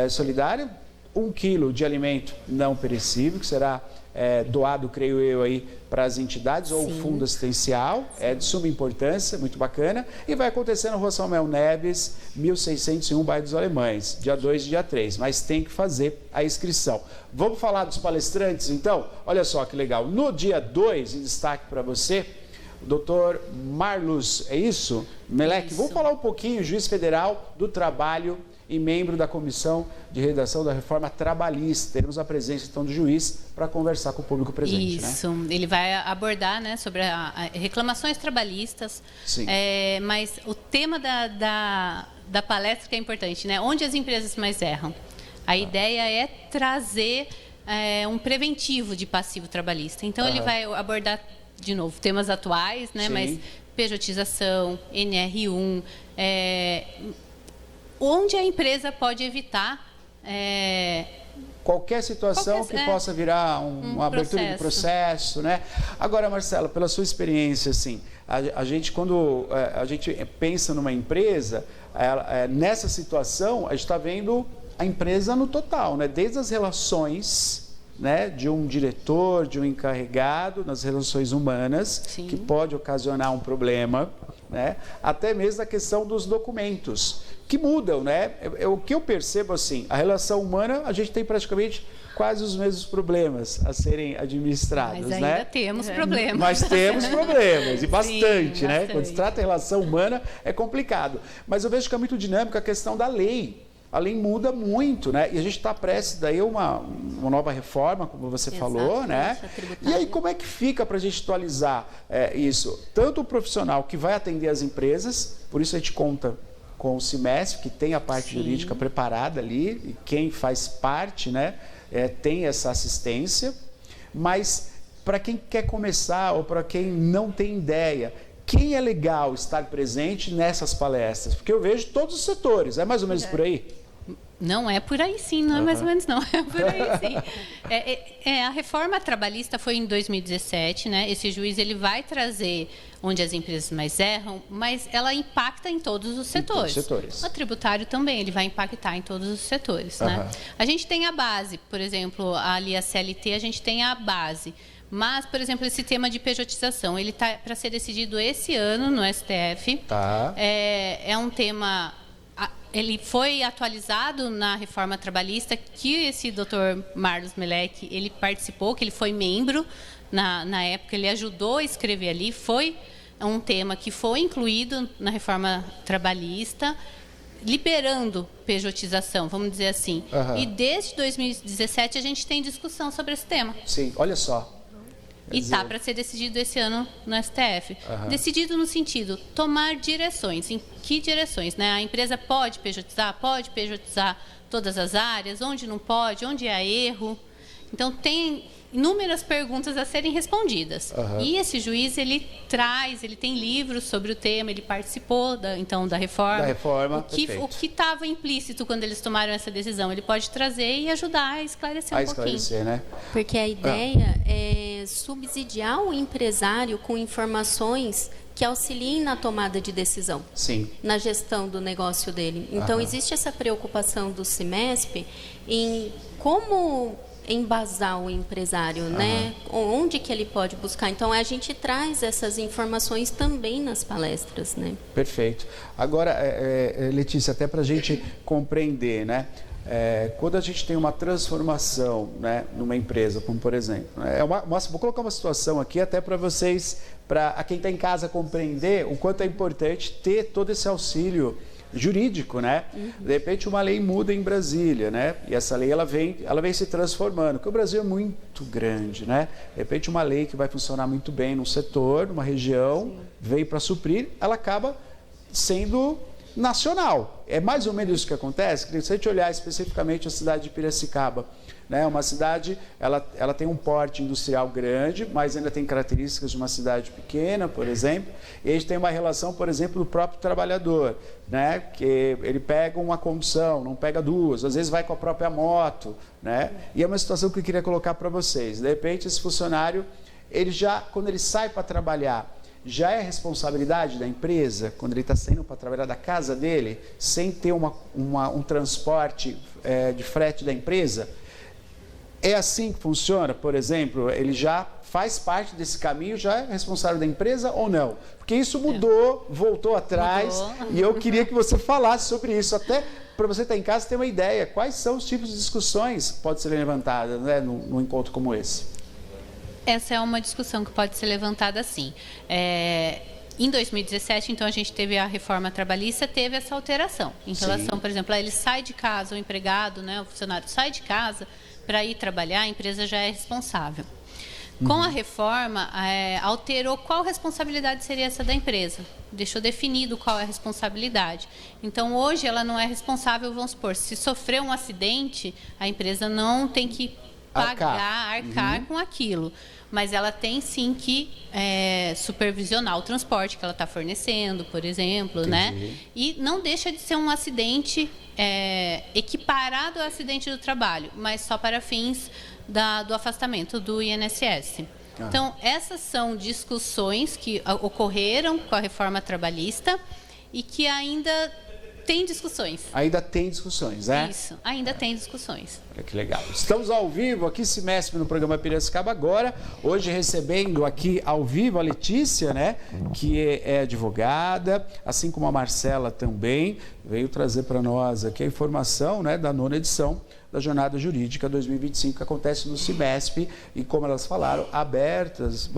solidária, 1 quilo de alimento não perecível, que será doado, creio eu, aí para as entidades ou o fundo assistencial. É de suma importância, muito bacana. E vai acontecer na Rua Samuel Neves, 1601, bairro dos Alemães, dia 2 e dia 3. Mas tem que fazer a inscrição. Vamos falar dos palestrantes, então? Olha só que legal. No dia 2, em destaque para você, o doutor Marlos, é isso? Meleque, vamos falar um pouquinho, juiz federal do trabalho e membro da Comissão de Redação da Reforma Trabalhista. Teremos a presença, então, do juiz para conversar com o público presente. Isso, né? Ele vai abordar, né, sobre reclamações trabalhistas. Sim. Mas o tema da palestra que é importante, né? Onde as empresas mais erram. A ideia é trazer um preventivo de passivo trabalhista. Então, ele vai abordar, de novo, temas atuais, né? Mas pejotização, NR1, onde a empresa pode evitar qualquer situação que possa virar uma abertura de processo, né? Agora, Marcela, pela sua experiência, assim, a gente, quando a gente pensa numa empresa, nessa situação, a gente está vendo a empresa no total, né? Desde as relações, né, de um diretor, de um encarregado, nas relações humanas, que pode ocasionar um problema, né? Até mesmo a questão dos documentos, que mudam, né? O que eu percebo, assim, a relação humana, a gente tem praticamente quase os mesmos problemas a serem administrados, Mas né? ainda temos problemas. Mas temos problemas, e bastante, Sim, né? bastante. Quando se trata de relação humana, é complicado. Mas eu vejo que é muito dinâmica a questão da lei. A lei muda muito, né? E a gente está prestes daí uma nova reforma, como você falou, né? E aí, como é que fica para a gente atualizar isso? Tanto o profissional que vai atender as empresas, por isso a gente conta com o CIMESP, que tem a parte jurídica preparada ali, e quem faz parte, né, tem essa assistência, mas para quem quer começar ou para quem não tem ideia, quem é legal estar presente nessas palestras? Porque eu vejo todos os setores, é mais ou menos por aí? Não é por aí sim, não é mais ou menos não, é por aí sim. A reforma trabalhista foi em 2017, né? Esse juiz ele vai trazer onde as empresas mais erram, mas ela impacta em todos os setores. O tributário também, ele vai impactar em todos os setores, né? A gente tem a base, por exemplo, ali a CLT, a gente tem a base. Mas, por exemplo, esse tema de pejotização, ele está para ser decidido esse ano no STF. É um tema... Ele foi atualizado na reforma trabalhista, que esse doutor Marlos Meleque, ele participou, que ele foi membro na época, ele ajudou a escrever ali, foi um tema que foi incluído na reforma trabalhista, liberando pejotização, vamos dizer assim. E desde 2017 a gente tem discussão sobre esse tema. Sim, olha só. E está para ser decidido esse ano no STF. Decidido no sentido, tomar direções. Em que direções, né? A empresa pode pejotizar todas as áreas, onde não pode, onde há erro. Então, tem inúmeras perguntas a serem respondidas. E esse juiz, ele tem livros sobre o tema, ele participou da reforma. O que estava implícito quando eles tomaram essa decisão, ele pode trazer e ajudar a esclarecer um pouquinho. Né? Porque a ideia é subsidiar o empresário com informações que auxiliem na tomada de decisão, na gestão do negócio dele. Então, existe essa preocupação do CIMESP em como embasar o empresário, né? Onde que ele pode buscar. Então, a gente traz essas informações também nas palestras, né? Perfeito. Agora, Letícia, até para a gente compreender, né? Quando a gente tem uma transformação, né, numa empresa, como por exemplo, vou colocar uma situação aqui até para vocês, para quem está em casa compreender o quanto é importante ter todo esse auxílio jurídico, né? De repente uma lei muda em Brasília, né? E essa lei ela vem se transformando, porque o Brasil é muito grande, né? De repente uma lei que vai funcionar muito bem num setor, numa região, veio para suprir, ela acaba sendo nacional. É mais ou menos isso que acontece. Se a gente olhar especificamente a cidade de Piracicaba, né, uma cidade, ela tem um porte industrial grande, mas ainda tem características de uma cidade pequena, por exemplo, e a gente tem uma relação, por exemplo, do próprio trabalhador, né, que ele pega uma condução, não pega duas, às vezes vai com a própria moto, né, e é uma situação que eu queria colocar para vocês. De repente, esse funcionário, quando ele sai para trabalhar, já é responsabilidade da empresa, quando ele está saindo para trabalhar da casa dele, sem ter um transporte de frete da empresa? É assim que funciona? Por exemplo, ele já faz parte desse caminho, já é responsável da empresa ou não? Porque isso mudou, voltou atrás, e eu queria que você falasse sobre isso, até para você estar em casa ter uma ideia, quais são os tipos de discussões que podem ser levantadas, né, num encontro como esse? Essa é uma discussão que pode ser levantada sim. Em 2017, então, a gente teve a reforma trabalhista, teve essa alteração. Em relação, por exemplo, ele sai de casa, o empregado, né, o funcionário sai de casa para ir trabalhar, a empresa já é responsável. Com a reforma, alterou qual responsabilidade seria essa da empresa. Deixou definido qual é a responsabilidade. Então, hoje, ela não é responsável, vamos supor, se sofrer um acidente, a empresa não tem que arcar com aquilo. Mas ela tem sim que supervisionar o transporte que ela está fornecendo, por exemplo, né? E não deixa de ser um acidente equiparado ao acidente do trabalho, mas só para fins do afastamento do INSS. Então, essas são discussões que ocorreram com a reforma trabalhista e que ainda tem discussões. Ainda tem discussões, né? Isso, ainda tem discussões. Olha que legal. Estamos ao vivo aqui, CIMESP, no programa Piracicaba Agora. Hoje recebendo aqui ao vivo a Letícia, né? Que é advogada, assim como a Marcela também, veio trazer para nós aqui a informação, né, da 9ª edição da Jornada Jurídica 2025, que acontece no CIMESP. E como elas falaram, abertas,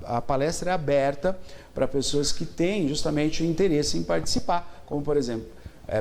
a palestra é aberta para pessoas que têm justamente o interesse em participar, como, por exemplo,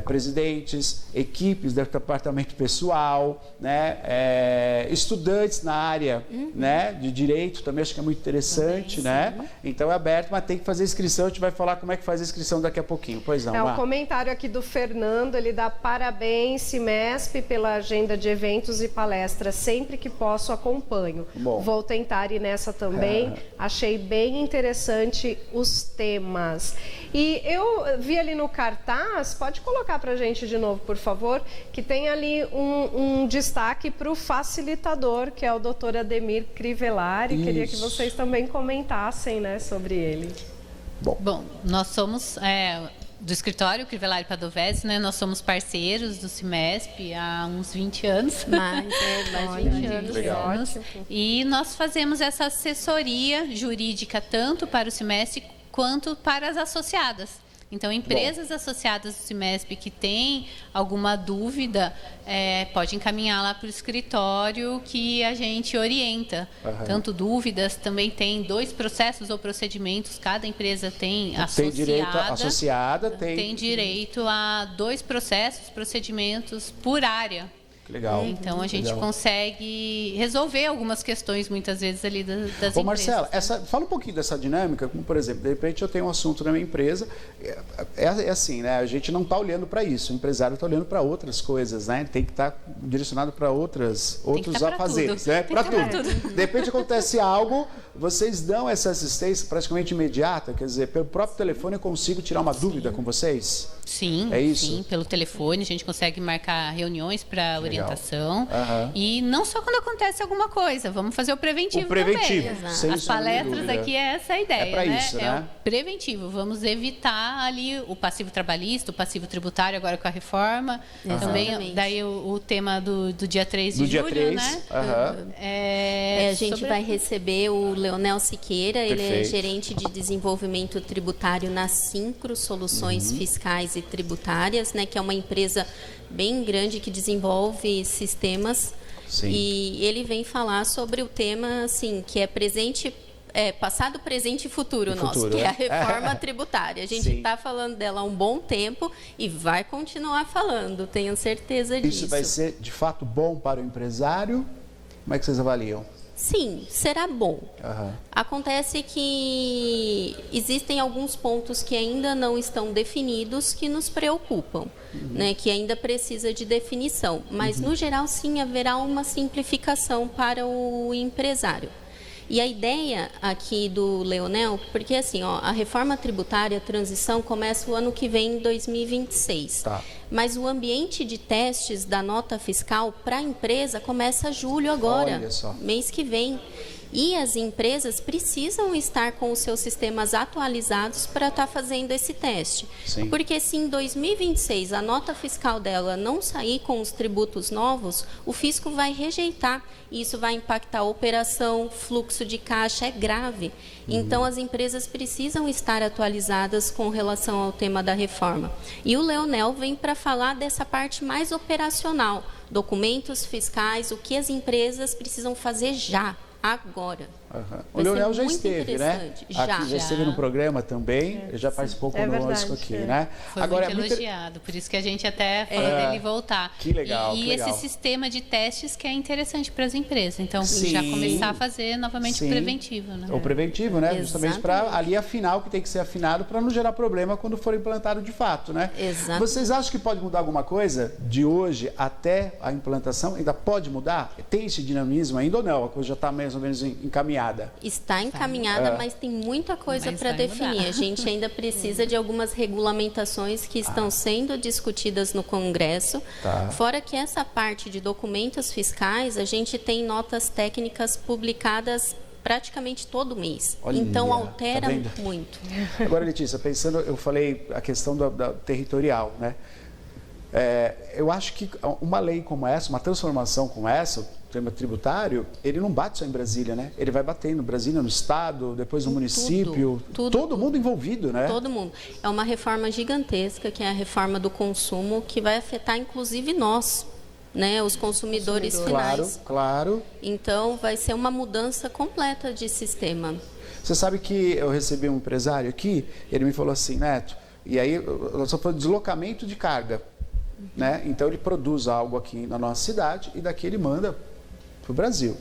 presidentes, equipes do departamento pessoal, né, estudantes na área, né, de direito, também acho que é muito interessante, né? Então é aberto, mas tem que fazer inscrição, a gente vai falar como é que faz a inscrição daqui a pouquinho. Pois não, o comentário aqui do Fernando, ele dá parabéns, CIMESP, pela agenda de eventos e palestras, sempre que posso acompanho. Vou tentar ir nessa também, achei bem interessante os temas. E eu vi ali no cartaz, pode colocar para a gente de novo, por favor, que tem ali um destaque para o facilitador, que é o Dr. Ademir Crivellari. Isso. Queria que vocês também comentassem, né, sobre ele. Bom, nós somos do escritório Crivellari Padovese, né? Nós somos parceiros do CIMESP há uns 20 anos. Mais de 20 anos. Legal. E nós fazemos essa assessoria jurídica tanto para o CIMESP quanto para as associadas. Então, empresas associadas do CIMESP que têm alguma dúvida, pode encaminhar lá para o escritório que a gente orienta. Tanto dúvidas, também tem 2 processos ou procedimentos, cada empresa tem associada. Tem direito a 2 processos, procedimentos por área. Que legal. Então a gente consegue resolver algumas questões muitas vezes ali das empresas. Ô Marcela, fala um pouquinho dessa dinâmica, como por exemplo, de repente eu tenho um assunto na minha empresa, é assim, né? A gente não está olhando para isso, o empresário está olhando para outras coisas, né? Tem que estar direcionado para outros afazeres, né? Para tudo. De repente acontece algo, vocês dão essa assistência praticamente imediata, quer dizer, pelo próprio telefone eu consigo tirar uma dúvida com vocês? Sim, é isso? Sim, pelo telefone a gente consegue marcar reuniões para orientação. E não só quando acontece alguma coisa, vamos fazer o preventivo também. As palestras aqui é essa a ideia, pra né? Isso, né? É o preventivo, vamos evitar ali o passivo trabalhista, o passivo tributário agora com a reforma. Também, daí o tema do dia 3 de julho, né? A gente vai receber o Leonel Siqueira, ele é gerente de desenvolvimento tributário na Syncro Soluções Fiscais e Tributárias, né, que é uma empresa bem grande que desenvolve sistemas. Sim. E ele vem falar sobre o tema assim, que é passado, presente e futuro nosso, que é a reforma tributária. A gente está falando dela há um bom tempo e vai continuar falando, tenho certeza disso. Isso vai ser de fato bom para o empresário? Como é que vocês avaliam? Sim, será bom. Acontece que existem alguns pontos que ainda não estão definidos que nos preocupam, né, que ainda precisa de definição. Mas, no geral, sim, haverá uma simplificação para o empresário. E a ideia aqui do Leonel, porque assim, a reforma tributária, a transição, começa o ano que vem, em 2026. Mas o ambiente de testes da nota fiscal para a empresa começa julho agora, mês que vem. E as empresas precisam estar com os seus sistemas atualizados para estar fazendo esse teste. Sim. Porque se em 2026 a nota fiscal dela não sair com os tributos novos, o fisco vai rejeitar. E isso vai impactar a operação, fluxo de caixa, é grave. Então, as empresas precisam estar atualizadas com relação ao tema da reforma. E o Leonel vem para falar dessa parte mais operacional, documentos fiscais, o que as empresas precisam fazer já. Agora. O Leonel já esteve, né? Já esteve no programa também, já participou conosco aqui, né? Foi agora, muito elogiado, por isso que a gente até falou dele voltar. Que legal, E esse sistema de testes que é interessante para as empresas, então já começar a fazer novamente o preventivo, né? O preventivo, né? Justamente para ali afinar o que tem que ser afinado para não gerar problema quando for implantado de fato, né? Exatamente. Vocês acham que pode mudar alguma coisa de hoje até a implantação? Ainda pode mudar? Tem esse dinamismo ainda ou não? A coisa já está mais ou menos encaminhada? Está encaminhada, mas tem muita coisa para definir. A gente ainda precisa de algumas regulamentações que estão sendo discutidas no Congresso. Fora que essa parte de documentos fiscais, a gente tem notas técnicas publicadas praticamente todo mês. Então, altera muito. Agora, Letícia, pensando, eu falei a questão da territorial, né? Eu acho que uma lei como essa, uma transformação como essa, o tema tributário, ele não bate só em Brasília, né? Ele vai bater no Brasília, no Estado, depois no município, todo mundo envolvido, né? Todo mundo. É uma reforma gigantesca, que é a reforma do consumo, que vai afetar inclusive nós, né? Os consumidores finais. Claro. Então, vai ser uma mudança completa de sistema. Você sabe que eu recebi um empresário aqui, ele me falou assim, Neto, e aí eu só falei deslocamento de carga, né? Então ele produz algo aqui na nossa cidade e daqui ele manda para o Brasil.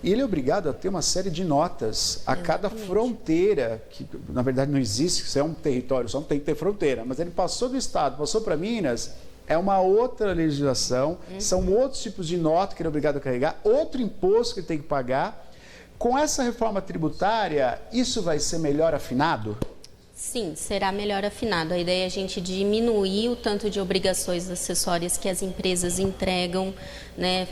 E ele é obrigado a ter uma série de notas a cada fronteira, que na verdade não existe, isso é um território, só não tem que ter fronteira, mas ele passou do estado, passou para Minas, é uma outra legislação, são outros tipos de nota que ele é obrigado a carregar, outro imposto que ele tem que pagar. Com essa reforma tributária, isso vai ser melhor afinado? Sim, será melhor afinado. A ideia é a gente diminuir o tanto de obrigações acessórias que as empresas entregam, né?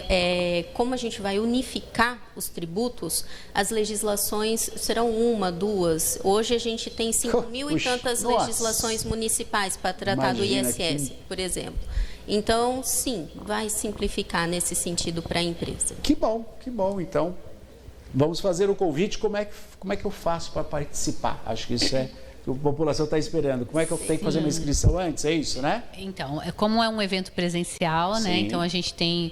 Como a gente vai unificar os tributos, as legislações serão uma, duas. Hoje a gente tem 5.000 e tantas legislações municipais para tratar do ISS, por exemplo. Então, sim, vai simplificar nesse sentido para a empresa. Que bom. Então, vamos fazer o convite. Como é que eu faço para participar? Acho que isso é... a população está esperando. Como é que eu tenho que fazer uma inscrição antes? É isso, né? Então, como é um evento presencial, né? Então a gente tem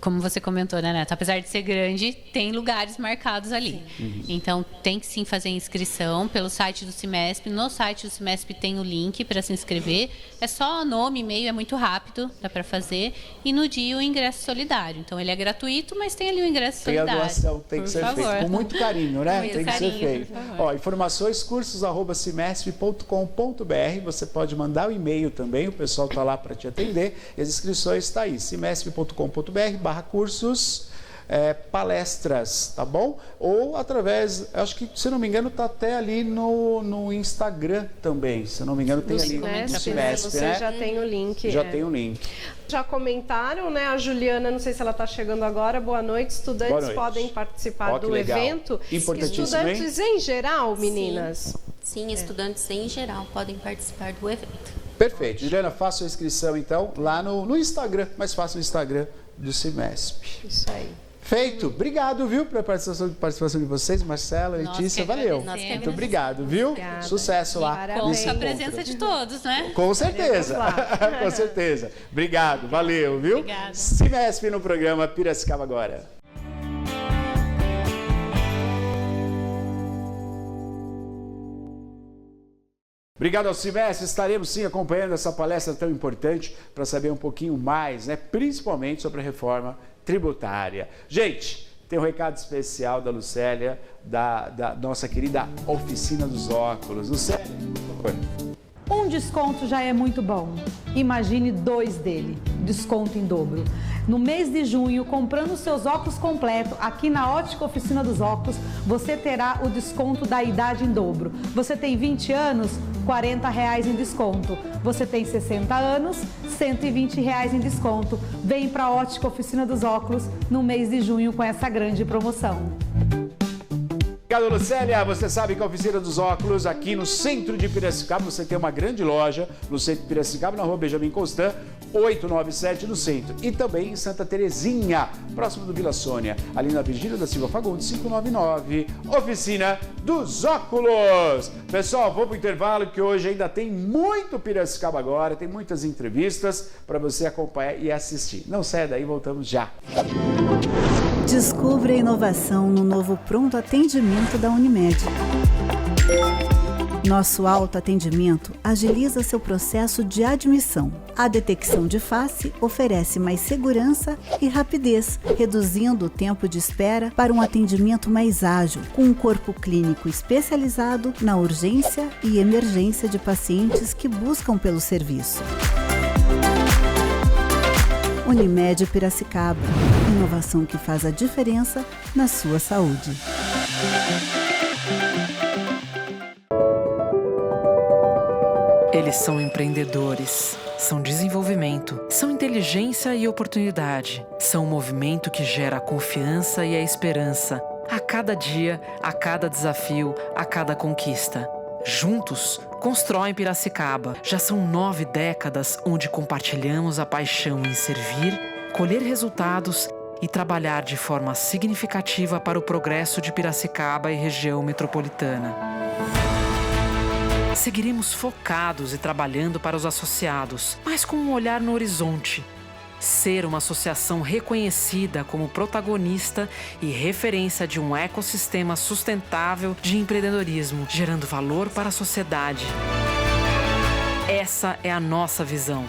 como você comentou, né, Neto? Apesar de ser grande, tem lugares marcados ali. Então, tem que sim fazer inscrição pelo site do Cimesp. No site do Cimesp tem o link para se inscrever. É só nome, e-mail, é muito rápido, dá para fazer. E no dia o ingresso solidário. Então, ele é gratuito, mas tem ali o ingresso solidário. Tem a doação, tem que ser feito. Com muito carinho, né? Muito tem que carinho, ser feito. Ó, informações, cursos@cimesp.com.br. Você pode mandar o e-mail também, o pessoal está lá para te atender. E as inscrições estão aí, cimesp.com.br/cursos, palestras, tá bom? Ou através, acho que, se não me engano, está até ali no Instagram também. Se não me engano, tem ali no Cimesp, você já tem o link. Já tem o link. Já comentaram, né? A Juliana, não sei se ela está chegando agora. Boa noite. Estudantes Boa noite. podem participar do legal. evento. Importantíssimo, estudantes em geral, meninas? Sim, estudantes em geral podem participar do evento. Perfeito. Juliana, faça a inscrição, então, lá no Instagram. Mais fácil no Instagram do Cimesp. Isso aí. Feito. Obrigado, viu, pela participação de vocês, Marcela, Letícia. Valeu. Muito obrigado, viu? Obrigada. Sucesso lá. Com a presença de todos, né? Com certeza. Com certeza. Obrigado. Valeu, viu? Obrigada. Cimesp no programa Piracicaba Agora. Obrigado ao Cimesp, estaremos sim acompanhando essa palestra tão importante para saber um pouquinho mais, né, principalmente sobre a reforma tributária. Gente, tem um recado especial da Lucélia, da nossa querida Oficina dos Óculos. Lucélia, por favor. Um desconto já é muito bom. Imagine 2 dele, desconto em dobro. No mês de junho, comprando seus óculos completo aqui na Ótica Oficina dos Óculos, você terá o desconto da idade em dobro. Você tem 20 anos, R$40 em desconto. Você tem 60 anos, R$120 em desconto. Vem para a Ótica Oficina dos Óculos no mês de junho com essa grande promoção. Obrigado, Lucélia. Você sabe que a Oficina dos Óculos, aqui no centro de Piracicaba, você tem uma grande loja no centro de Piracicaba, na rua Benjamin Constant, 897 no centro. E também em Santa Terezinha, próximo do Vila Sônia, ali na Virgínia da Silva Fagundes, 599, Oficina dos Óculos. Pessoal, vamos para o intervalo, que hoje ainda tem muito Piracicaba Agora, tem muitas entrevistas para você acompanhar e assistir. Não saia daí, voltamos já. Descubra a inovação no novo pronto atendimento da Unimed. Nosso autoatendimento agiliza seu processo de admissão. A detecção de face oferece mais segurança e rapidez, reduzindo o tempo de espera para um atendimento mais ágil, com um corpo clínico especializado na urgência e emergência de pacientes que buscam pelo serviço. Unimed Piracicaba. Inovação que faz a diferença na sua saúde. Eles são empreendedores, são desenvolvimento, são inteligência e oportunidade, são um movimento que gera a confiança e a esperança, a cada dia, a cada desafio, a cada conquista. Juntos, constroem Piracicaba. Já são 9 décadas onde compartilhamos a paixão em servir, colher resultados e trabalhar de forma significativa para o progresso de Piracicaba e região metropolitana. Seguiremos focados e trabalhando para os associados, mas com um olhar no horizonte. Ser uma associação reconhecida como protagonista e referência de um ecossistema sustentável de empreendedorismo, gerando valor para a sociedade. Essa é a nossa visão.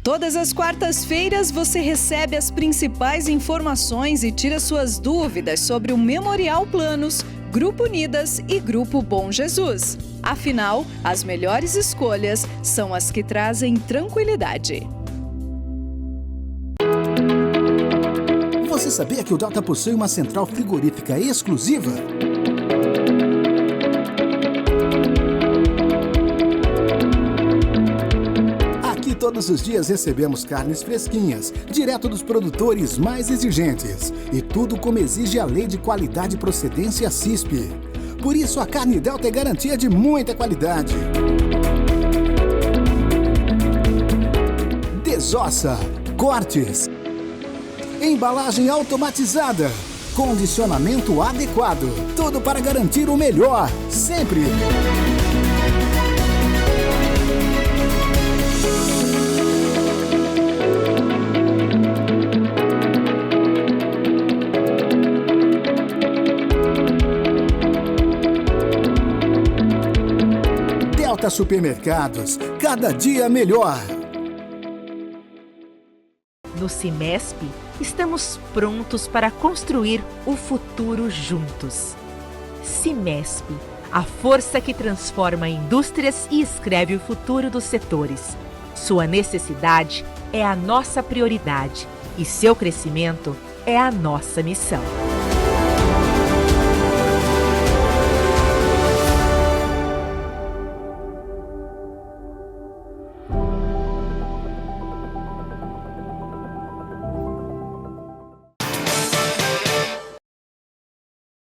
Todas as quartas-feiras você recebe as principais informações e tira suas dúvidas sobre o Memorial Planos, Grupo Unidas e Grupo Bom Jesus. Afinal, as melhores escolhas são as que trazem tranquilidade. Você sabia que o Delta possui uma central frigorífica exclusiva? Aqui todos os dias recebemos carnes fresquinhas, direto dos produtores mais exigentes. E tudo como exige a Lei de Qualidade e Procedência CISP. Por isso, a carne Delta é garantia de muita qualidade. Desossa, cortes, embalagem automatizada, condicionamento adequado. Tudo para garantir o melhor, sempre. Delta Supermercados, cada dia melhor. No Cimesp, estamos prontos para construir o futuro juntos. Cimesp, a força que transforma indústrias e escreve o futuro dos setores. Sua necessidade é a nossa prioridade e seu crescimento é a nossa missão.